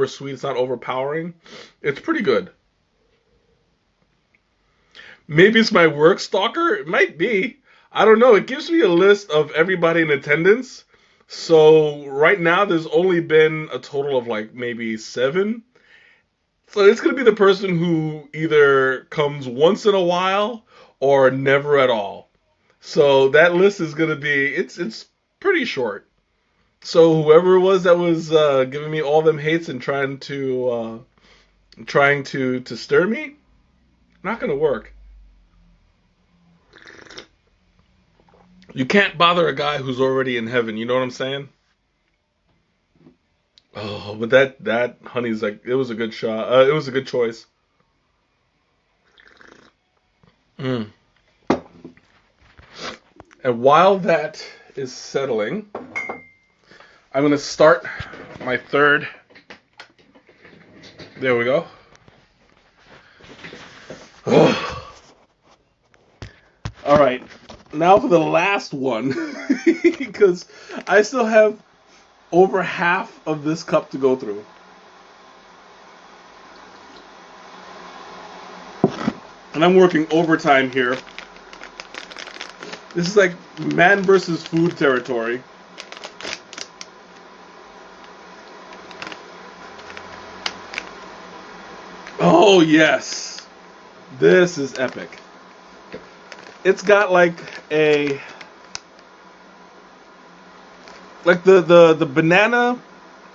S1: sweet, it's not overpowering. It's pretty good. Maybe it's my work stalker. It might be. I don't know. It gives me a list of everybody in attendance. So right now there's only been a total of like maybe seven. So it's gonna be the person who either comes once in a while or never at all. So that list is gonna be it's pretty short. So whoever it was that was giving me all them hates and trying to stir me, not gonna work. You can't bother a guy who's already in heaven. You know what I'm saying? Oh, but that honey's like it was a good shot. It was a good choice. Mm. And while that is settling, I'm gonna start my third. There we go. Oh. All right, now for the last one, because I still have over half of this cup to go through. And I'm working overtime here. This is like man versus food territory. Oh, yes. This is epic. It's got like a... Like the banana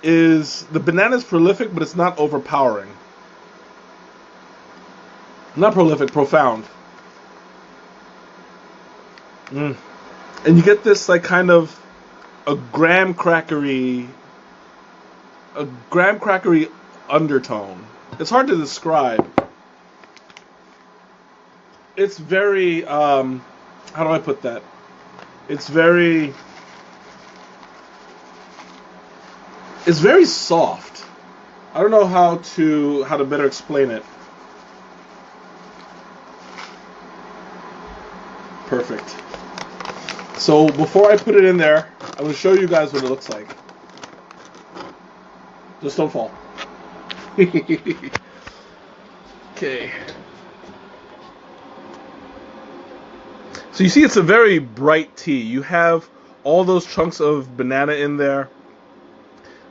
S1: is... The banana is prolific, but it's not overpowering. Not prolific, profound. Mm. And you get this like kind of a graham crackery undertone. It's hard to describe. It's very how do I put that? It's very soft. I don't know how to better explain it. Perfect. So before I put it in there, I'm going to show you guys what it looks like. Just don't fall. Okay. So you see it's a very bright tea. You have all those chunks of banana in there.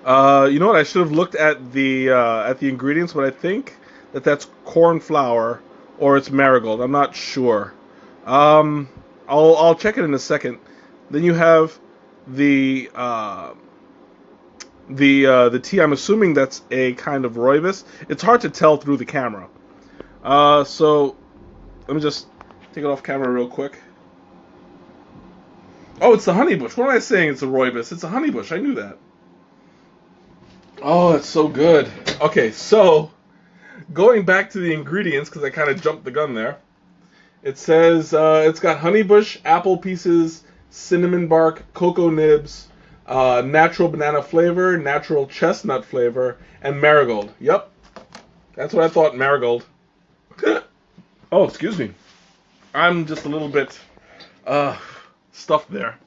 S1: You know what? I should have looked at the ingredients, but I think that's corn flour or it's marigold. I'm not sure. I'll check it in a second. Then you have the tea. I'm assuming that's a kind of rooibos. It's hard to tell through the camera. So let me just take it off camera real quick. Oh, it's the honeybush. What am I saying? It's a rooibos. It's a honeybush. I knew that. Oh, it's so good. Okay, so going back to the ingredients because I kind of jumped the gun there. It says it's got honeybush, apple pieces, cinnamon bark, cocoa nibs, natural banana flavor, natural chestnut flavor, and marigold. Yep, that's what I thought, marigold. Oh, excuse me. I'm just a little bit stuffed there.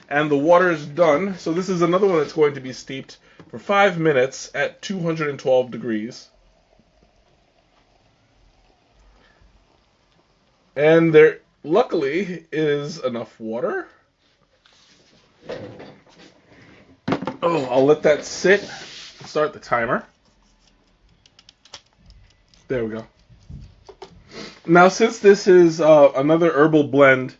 S1: And the water is done, so this is another one that's going to be steeped for 5 minutes at 212 degrees. And there, luckily, is enough water. Oh, I'll let that sit. Start the timer. There we go. Now, since this is another herbal blend,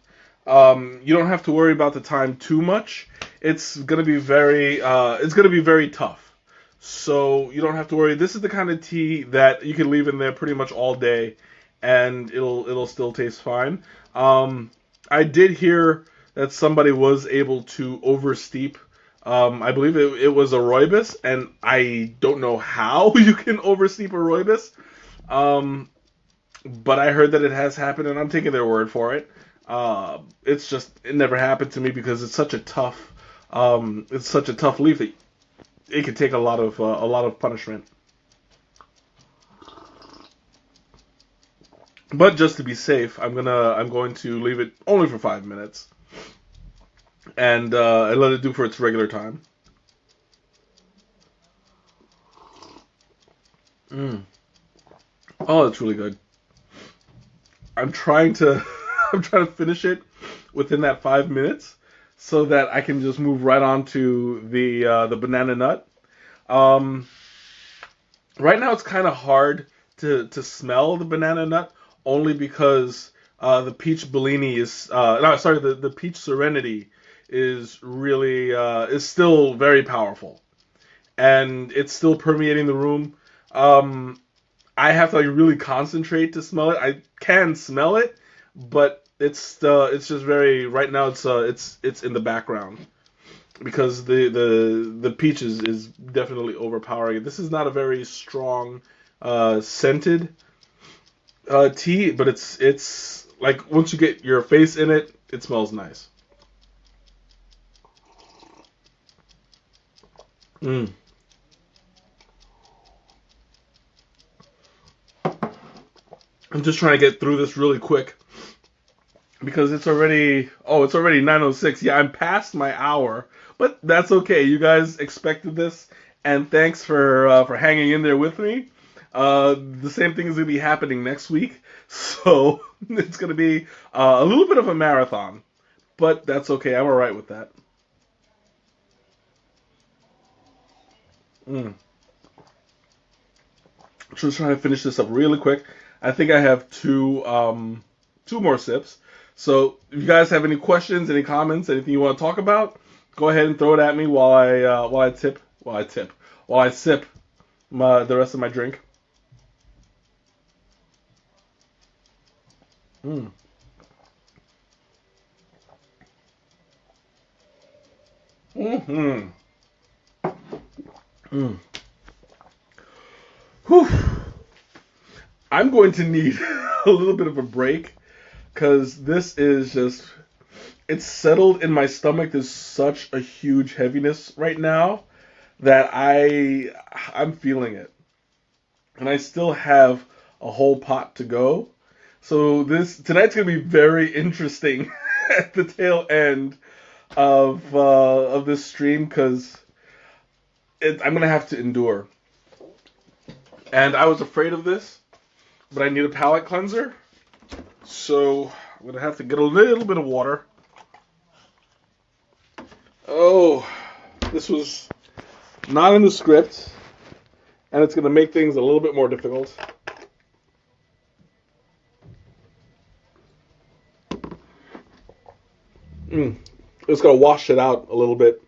S1: you don't have to worry about the time too much. It's gonna be very tough. So you don't have to worry. This is the kind of tea that you can leave in there pretty much all day, and it'll still taste fine. I did hear that somebody was able to oversteep. I believe it was a rooibos, and I don't know how you can oversteep a rooibos. But I heard that it has happened, and I'm taking their word for it. It never happened to me because it's such a tough leaf that it could take a lot of punishment. But just to be safe, I'm going to leave it only for 5 minutes, and let it do for its regular time. Mm. Oh, it's really good. I'm trying to finish it within that 5 minutes so that I can just move right on to the banana nut. Right now it's kind of hard to smell the banana nut only because The peach Bellini is no, sorry, the peach Serenity is really is still very powerful, and it's still permeating the room. Um, I have to like really concentrate to smell it. I can smell it, but it's just very right now. It's in the background because the peach is definitely overpowering. This is not a very strong scented tea, but it's like once you get your face in it, it smells nice. Mm. I'm just trying to get through this really quick because it's already 9:06. Yeah, I'm past my hour, but that's okay. You guys expected this, and thanks for hanging in there with me. The same thing is gonna be happening next week, so it's gonna be a little bit of a marathon, but that's okay. I'm alright with that. Mm. Just trying to finish this up really quick. I think I have two more sips. So if you guys have any questions, any comments, anything you want to talk about, go ahead and throw it at me while I sip the rest of my drink. Mm. Mm-hmm. Mm. Whew. I'm going to need a little bit of a break because this is just it's settled in my stomach. There's such a huge heaviness right now that I'm feeling it, and I still have a whole pot to go. So this tonight's gonna be very interesting at the tail end of this stream because I'm gonna have to endure. And I was afraid of this, but I need a palate cleanser, so I'm gonna have to get a little bit of water. Oh, this was not in the script, and it's gonna make things a little bit more difficult. Mm. It's gonna wash it out a little bit,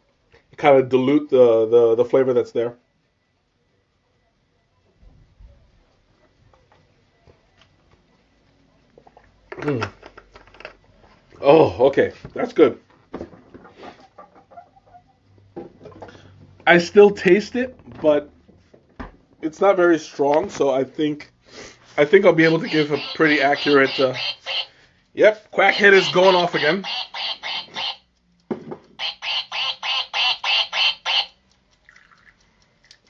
S1: kind of dilute the flavor that's there. Mm. Oh, okay, that's good. I still taste it, but it's not very strong, so I think I'll be able to give a pretty accurate. Yep, Quackhead is going off again.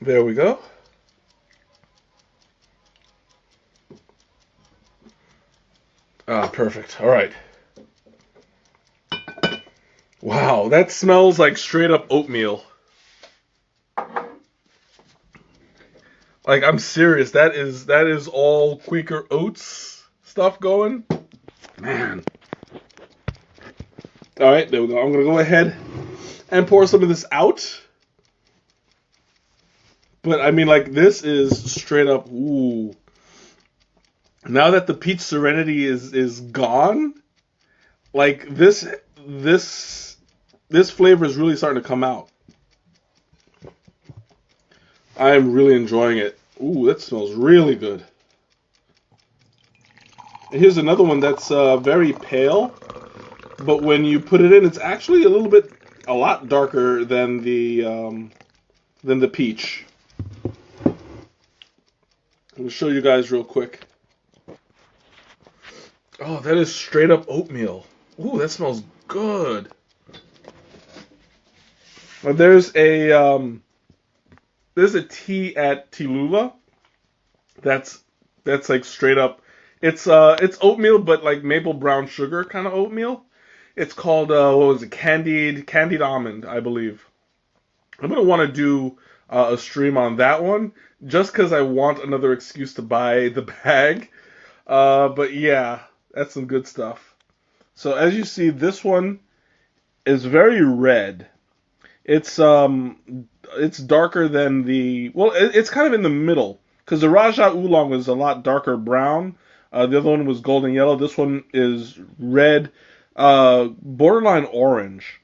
S1: There we go. Ah, perfect. All right. Wow, that smells like straight up oatmeal. Like I'm serious. That is all Quaker Oats stuff going. Man. All right, there we go. I'm gonna go ahead and pour some of this out. But I mean, like this is straight up. Ooh. Now that the peach serenity is gone, like this flavor is really starting to come out. I am really enjoying it. Ooh, that smells really good. And here's another one that's very pale, but when you put it in, it's actually a lot darker than the peach. I'll show you guys real quick. Oh, that is straight up oatmeal. Ooh, that smells good. Now, there's a tea at Tilula that's that's like straight up. It's oatmeal, but like maple brown sugar kind of oatmeal. It's called what was it? Candied almond, I believe. I'm gonna want to do a stream on that one just because I want another excuse to buy the bag. But yeah, that's some good stuff. So as you see, this one is very red. It's darker than it's kind of in the middle because the Raja Oolong was a lot darker brown. The other one was golden yellow. This one is red, borderline orange.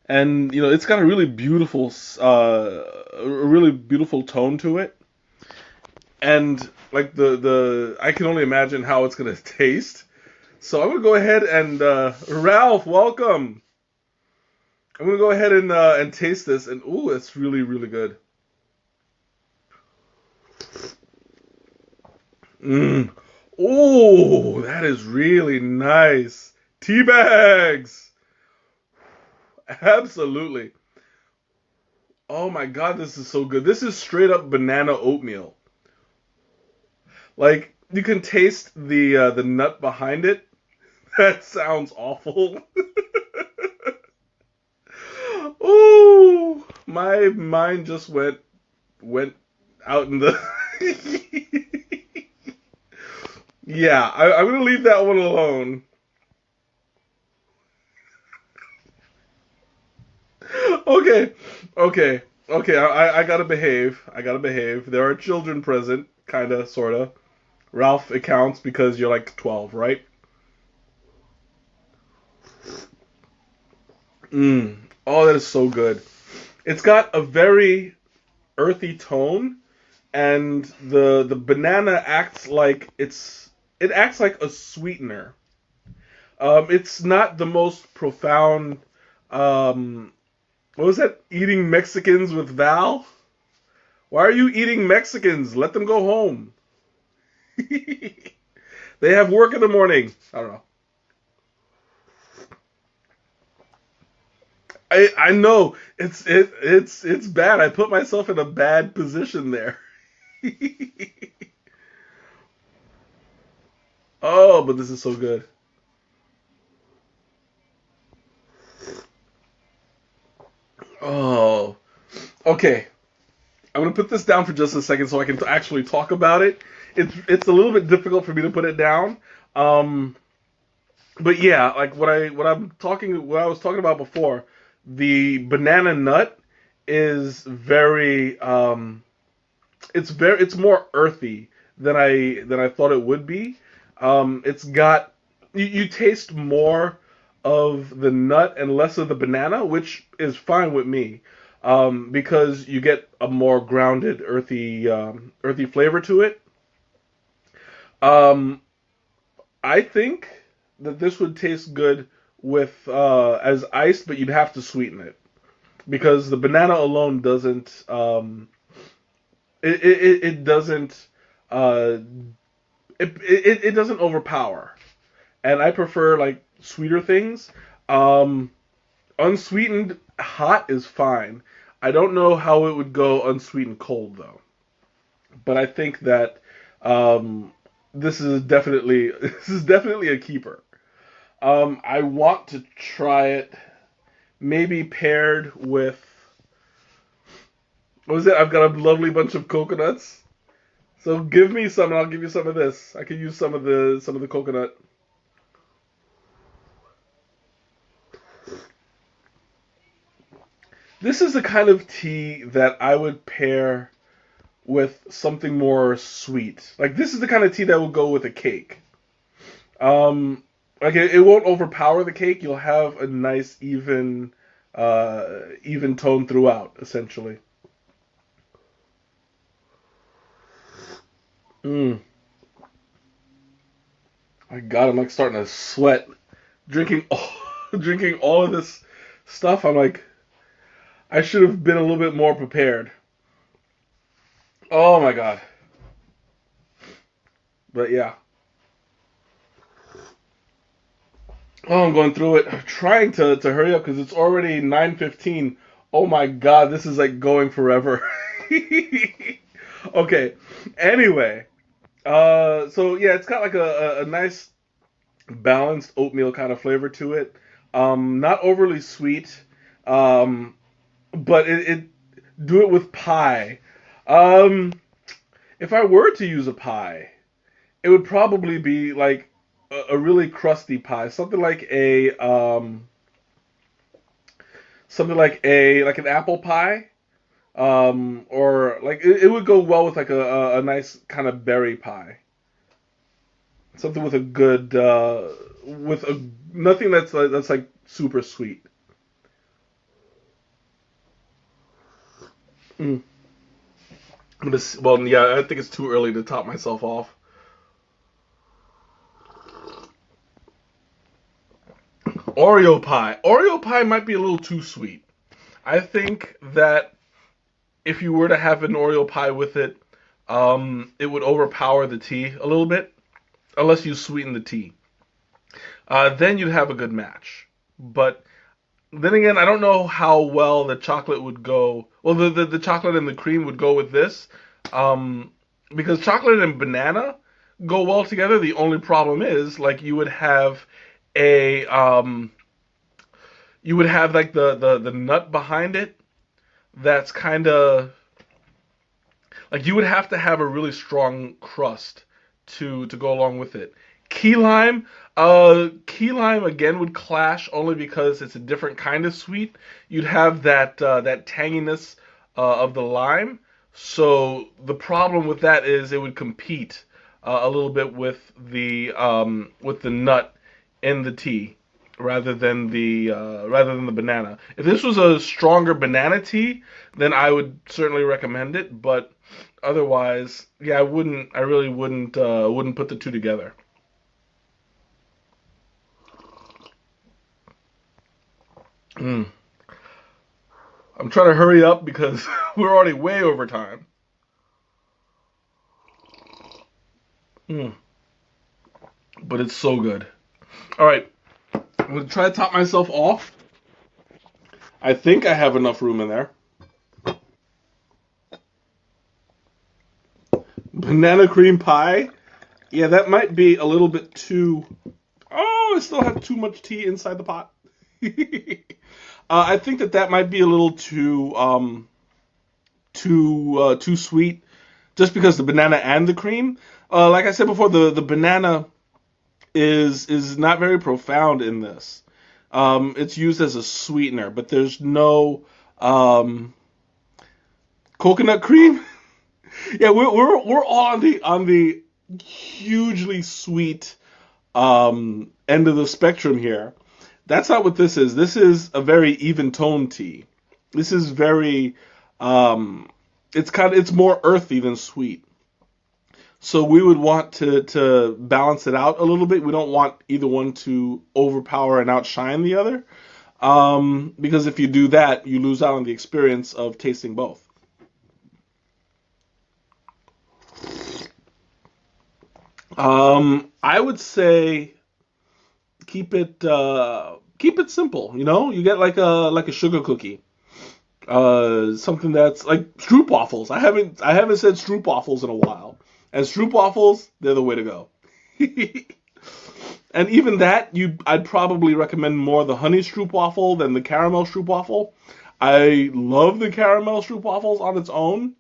S1: And it's got a really beautiful tone to it. And like the I can only imagine how it's gonna taste. So I'm gonna go ahead and Ralph, welcome. I'm gonna go ahead and taste this, and ooh, it's really really good. Mmm. Oh, that is really nice. Tea bags. Absolutely. Oh my god, this is so good. This is straight up banana oatmeal. Like you can taste the nut behind it. That sounds awful. Ooh, my mind just went out in the. Yeah, I'm gonna leave that one alone. Okay, okay. I gotta behave. I gotta behave. There are children present, kinda, sorta. Ralph, it counts because you're like 12, right? Mmm. Oh, that is so good. It's got a very earthy tone, and the banana acts like it acts like a sweetener. It's not the most profound. Um, what was that? Eating Mexicans with Val? Why are you eating Mexicans? Let them go home. They have work in the morning. I don't know. I know it's bad. I put myself in a bad position there. Oh, but this is so good. Oh, okay. I'm gonna put this down for just a second so I can actually talk about it. It's a little bit difficult for me to put it down. Um, but yeah, like what I was talking about before, the banana nut is very it's more earthy than I thought it would be. It's got you taste more of the nut and less of the banana, which is fine with me, because you get a more grounded, earthy flavor to it. Um, I think that this would taste good with as iced, but you'd have to sweeten it because the banana alone doesn't it doesn't uh, it doesn't overpower, and I prefer like sweeter things. Um, Unsweetened hot is fine. I don't know how it would go unsweetened cold though, but I think that um, this is definitely a keeper. I want to try it maybe paired with what was it? I've got a lovely bunch of coconuts. So give me some, and I'll give you some of this. I could use some of the coconut. This is the kind of tea that I would pair with something more sweet. Like this is the kind of tea that would go with a cake. Um, like it won't overpower the cake. You'll have a nice even tone throughout, essentially. Mm. My God, I'm like starting to sweat drinking all, drinking all of this stuff. I'm like, I should have been a little bit more prepared. Oh my God. But yeah. Oh, I'm going through it, trying to hurry up because it's already 9:15. Oh my God, this is like going forever. Okay. Anyway, so yeah, it's got like a nice balanced oatmeal kind of flavor to it. Not overly sweet. Um, but it do it with pie. Um, if I were to use a pie, it would probably be like a really crusty pie, something like an apple pie, or like it would go well with like a nice kind of berry pie. Something with a good, with a nothing that's like super sweet. Mm. Well, yeah, I think it's too early to top myself off. Oreo pie. Oreo pie might be a little too sweet. I think that if you were to have an Oreo pie with it, it would overpower the tea a little bit, unless you sweeten the tea. Then you'd have a good match. But then again, I don't know how well the chocolate would go. Well, the chocolate and the cream would go with this, um, because chocolate and banana go well together. The only problem is, like, a you would have like the nut behind it. That's kind of like you would have to have a really strong crust to go along with it. Key lime again would clash only because it's a different kind of sweet. You'd have that tanginess of the lime. So the problem with that is it would compete a little bit with the nut in the tea rather than the banana. If this was a stronger banana tea, then I would certainly recommend it. But otherwise, yeah, I wouldn't. I really wouldn't put the two together. Mm. I'm trying to hurry up because we're already way over time. Mm. But it's so good. All right, I'm gonna try to top myself off. I think I have enough room in there. Banana cream pie. Yeah, that might be a little bit too. Oh, I still have too much tea inside the pot. I think that might be a little too sweet, just because the banana and the cream. Like I said before, the banana is not very profound in this. It's used as a sweetener, but there's no coconut cream. Yeah, we're all on the hugely sweet end of the spectrum here. That's not what this is. This is a very even tone tea. This is very it's more earthy than sweet. So we would want to balance it out a little bit. We don't want either one to overpower and outshine the other. Because if you do that, you lose out on the experience of tasting both. I would say keep it simple. You know, you get like a sugar cookie, something that's like stroopwafels. I haven't said stroopwafels in a while, and stroopwafels, they're the way to go. And even that, I'd probably recommend more the honey stroopwafel than the caramel stroopwafel. I love the caramel stroopwafels on its own.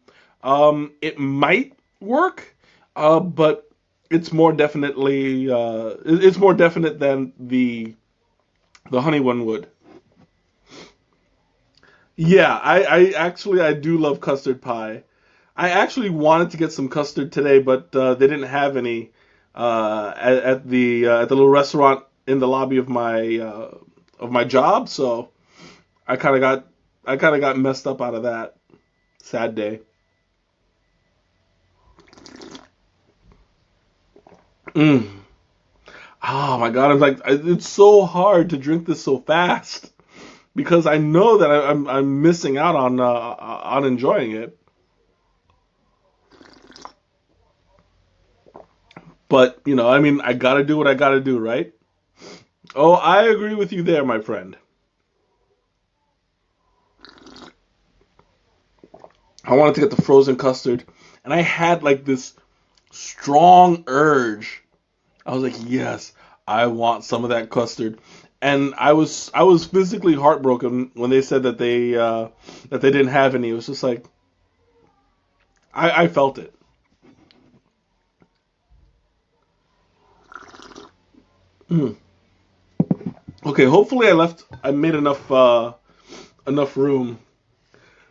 S1: It might work, but it's more definite than the honey one would. Yeah, I do love custard pie. I actually wanted to get some custard today, but they didn't have any at the little restaurant in the lobby of my job, so I kind of got I kind of got messed up out of that. Sad day. Mm. Oh my God! It's so hard to drink this so fast because I know that I'm missing out on enjoying it. But I mean, I gotta do what I gotta do, right? Oh, I agree with you there, my friend. I wanted to get the frozen custard, and I had like this strong urge. I was like, yes, I want some of that custard. And I was physically heartbroken when they said that they didn't have any. It was just like I felt it. Mm. Okay, hopefully I made enough room.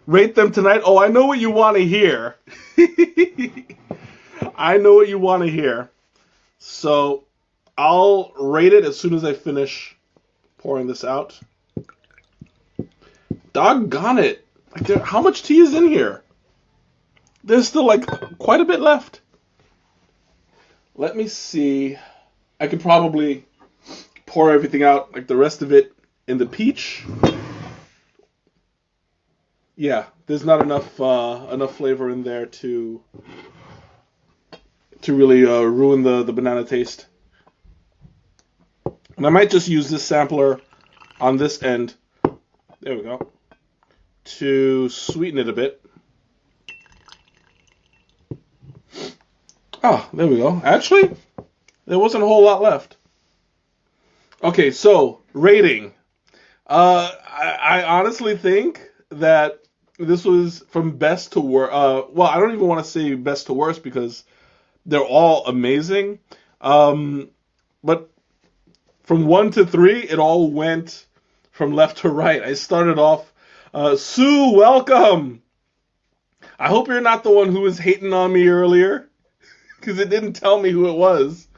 S1: Rate them tonight. Oh, I know what you want to hear. I know what you want to hear. So I'll rate it as soon as I finish pouring this out. Doggone it. Like, how much tea is in here? There's still like quite a bit left. Let me see. I could probably pour everything out, like the rest of it, in the peach. Yeah, there's not enough flavor in there to really ruin the banana taste. And I might just use this sampler on this end. There we go. To sweeten it a bit. Oh, there we go. Actually, there wasn't a whole lot left. Okay, so rating. I honestly think that this was from best to worst. Well, I don't even want to say best to worst because they're all amazing. But from 1 to 3, it all went from left to right. I started off, Sue, welcome. I hope you're not the one who was hating on me earlier, because it didn't tell me who it was.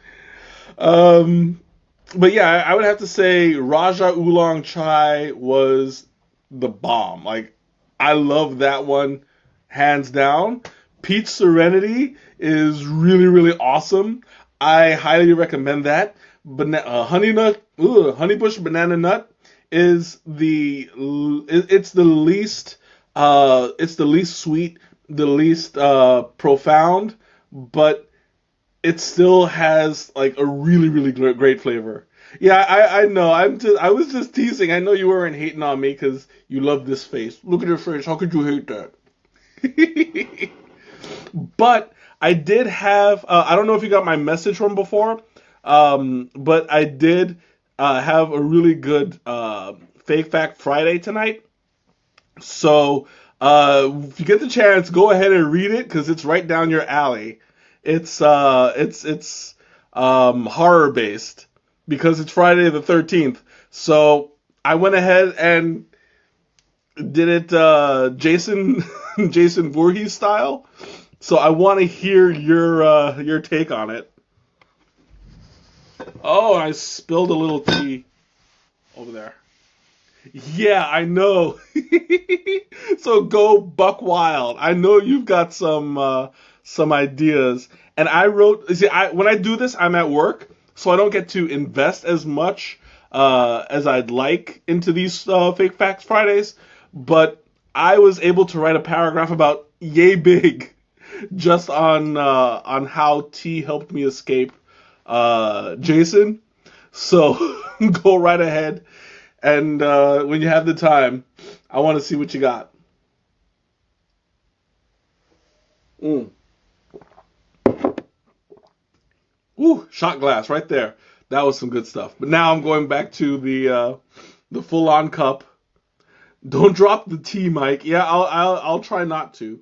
S1: But yeah, I would have to say Raja Oolong Chai was the bomb. Like, I love that one, hands down. Peach Serenity is really, really awesome. I highly recommend that. Honeybush Banana Nut is it's the least sweet, the least profound, but it still has like a really, really great flavor. Yeah, I know. I was just teasing. I know you weren't hating on me because you love this face. Look at your face. How could you hate that? But I did have. I don't know if you got my message from before, but I did have a really good Fake Fact Friday tonight. So if you get the chance, go ahead and read it because it's right down your alley. It's horror based because it's Friday the 13th. So I went ahead and did it Jason Jason Voorhees style. So I want to hear your take on it. Oh, I spilled a little tea over there. Yeah, I know. So go buck wild. I know you've got some ideas. And I wrote. See, when I do this, I'm at work, so I don't get to invest as much as I'd like into these Fake Facts Fridays. But I was able to write a paragraph about yay big, just on how tea helped me escape Jason. So go right ahead. And when you have the time, I want to see what you got. Mm. Ooh, shot glass right there. That was some good stuff. But now I'm going back to the full on cup. Don't drop the tea, Mike. Yeah, I'll try not to.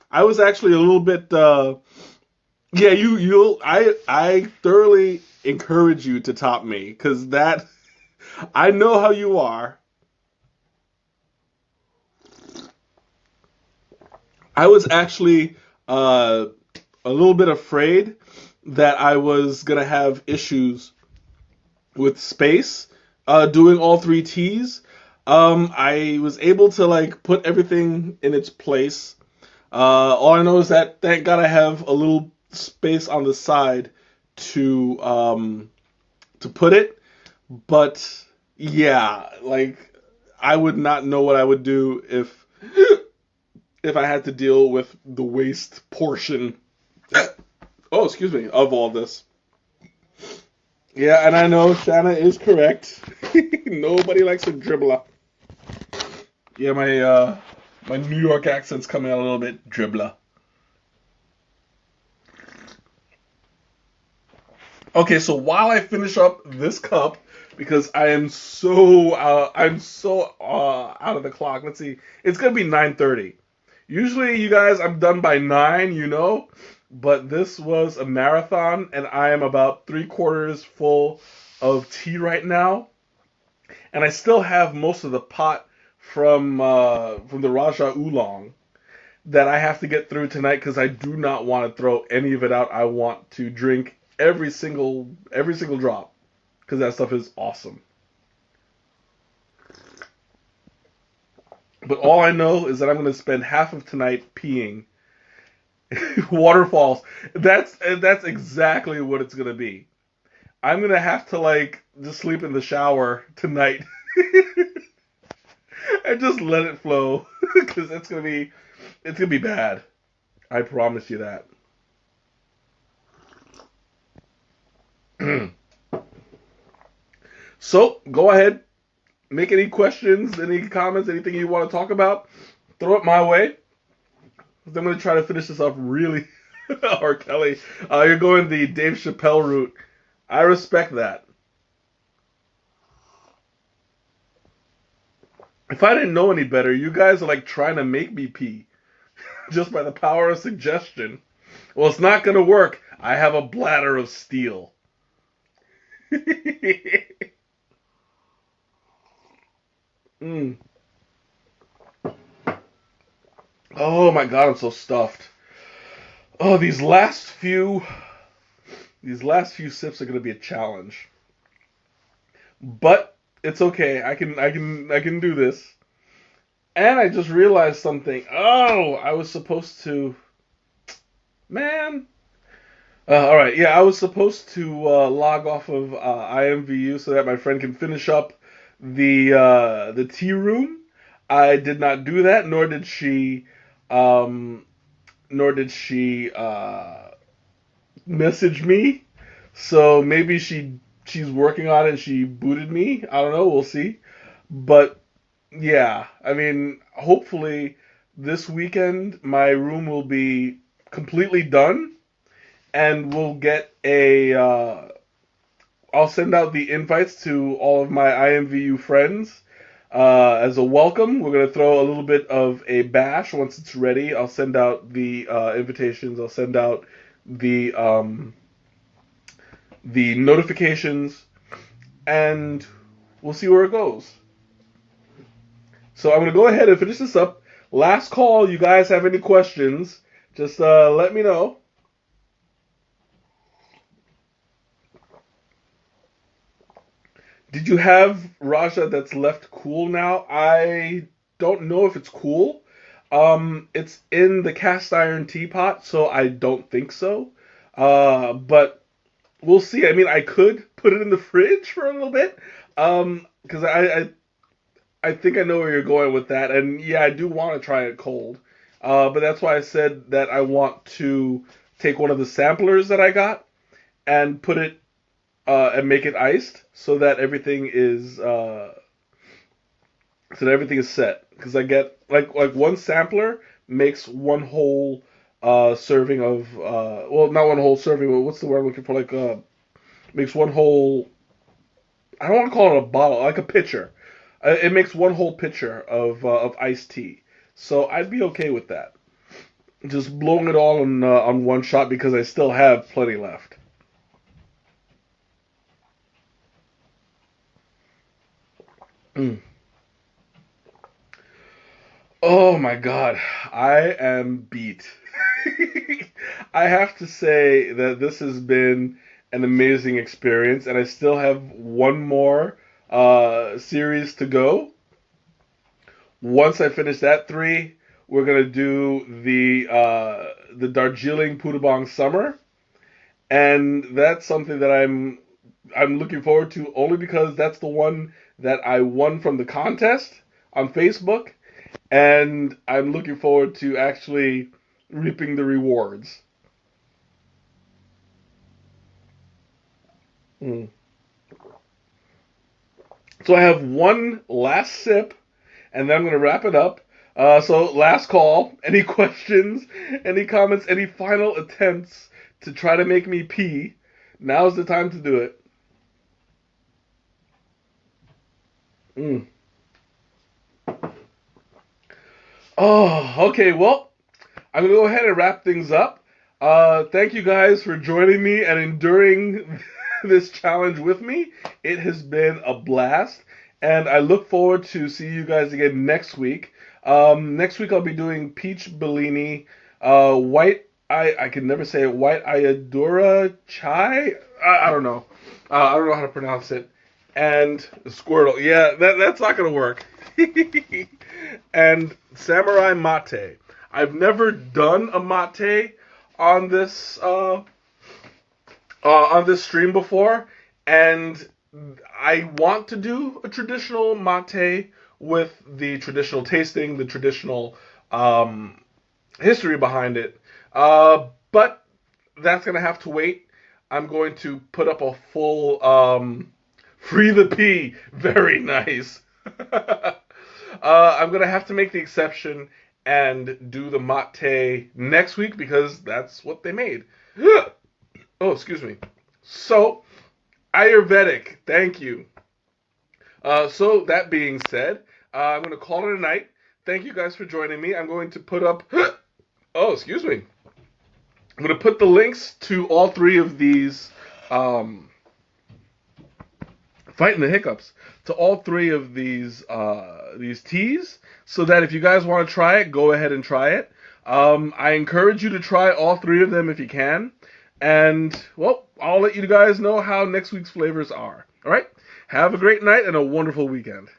S1: I was actually a little bit. Yeah, you'll. I thoroughly encourage you to top me because that. I know how you are. I was actually a little bit afraid that I was gonna have issues with space doing all three T's. I was able to like put everything in its place. All I know is that thank God I have a little space on the side to put it. But yeah, like I would not know what I would do if I had to deal with the waste portion. Oh, excuse me, of all this. Yeah, and I know Shanna is correct. Nobody likes a dribbler. Yeah, my New York accent's coming out a little bit. Dribbler. Okay, so while I finish up this cup, because I'm so out of the clock. Let's see, it's gonna be 9:30. Usually, you guys, I'm done by 9, but this was a marathon, and I am about 3/4 full of tea right now, and I still have most of the pot from the Raja Oolong that I have to get through tonight because I do not want to throw any of it out. I want to drink every single drop, because that stuff is awesome. But all I know is that I'm going to spend half of tonight peeing. Waterfalls. That's exactly what it's going to be. I'm going to have to like just sleep in the shower tonight and just let it flow because it's going to be bad. I promise you that. So, go ahead, make any questions, any comments, anything you want to talk about, throw it my way. I'm going to try to finish this up really. R. Kelly, you're going the Dave Chappelle route. I respect that. If I didn't know any better, you guys are like trying to make me pee just by the power of suggestion. Well, it's not going to work. I have a bladder of steel. mm. Oh my god, I'm so stuffed. Oh, these last few sips are going to be a challenge. But it's okay. I can do this. And I just realized something. Oh, I was supposed to man. All right. Yeah, I was supposed to log off of IMVU so that my friend can finish up the tea room. I did not do that, um nor did she message me. So maybe she's working on it and she booted me. I don't know. We'll see. But yeah, I mean, hopefully this weekend my room will be completely done and we'll get a. I'll send out the invites to all of my IMVU friends as a welcome. We're gonna throw a little bit of a bash once it's ready. I'll send out the invitations. I'll send out the notifications, and we'll see where it goes. So I'm gonna go ahead and finish this up. Last call. You guys have any questions? Just let me know. Did you have Raja that's left cool now? I don't know if it's cool. It's in the cast iron teapot, so I don't think so. But we'll see. I mean, I could put it in the fridge for a little bit. Because I think I know where you're going with that, and yeah, I do want to try it cold. But that's why I said that I want to take one of the samplers that I got and put it and make it iced so that everything is set. Because I get like one sampler makes one whole serving of well, not one whole serving, but what's the word I'm looking for? Like makes one whole. I don't want to call it a bottle, like a pitcher. It makes one whole pitcher of iced tea. So I'd be okay with that. Just blowing it all on one shot because I still have plenty left. Mm. Oh my god, I am beat. I have to say that this has been an amazing experience, and I still have one more series to go. Once I finish that three, we're gonna do the Darjeeling Pudabong Summer, and that's something that I'm looking forward to only because that's the one that I won from the contest on Facebook, and I'm looking forward to actually reaping the rewards. Mm. So I have one last sip, and then I'm going to wrap it up. So last call. Any questions? Any comments? Any final attempts to try to make me pee? Now's the time to do it. Mm. Oh, okay. Well, I'm going to go ahead and wrap things up. Thank you guys for joining me and enduring this challenge with me. It has been a blast, and I look forward to see you guys again next week. Next week I'll be doing peach Bellini, white I can never say it. White Ayadura chai. I don't know. I don't know how to pronounce it. And Squirtle. Yeah, that's not gonna work. And Samurai Mate. I've never done a mate on this stream before, and I want to do a traditional mate with the traditional tasting, the traditional history behind it. But that's gonna have to wait. I'm going to put up a full free the pea. Very nice. I'm gonna have to make the exception and do the mate next week because that's what they made. Oh, excuse me. So, Ayurvedic, thank you. So, that being said, I'm going to call it a night. Thank you guys for joining me. I'm going to put up. Oh, excuse me. I'm going to put the links to all three of these. Fighting the hiccups. To all three of these teas, so that if you guys want to try it, go ahead and try it. I encourage you to try all three of them if you can. And, well, I'll let you guys know how next week's flavors are. All right? Have a great night and a wonderful weekend.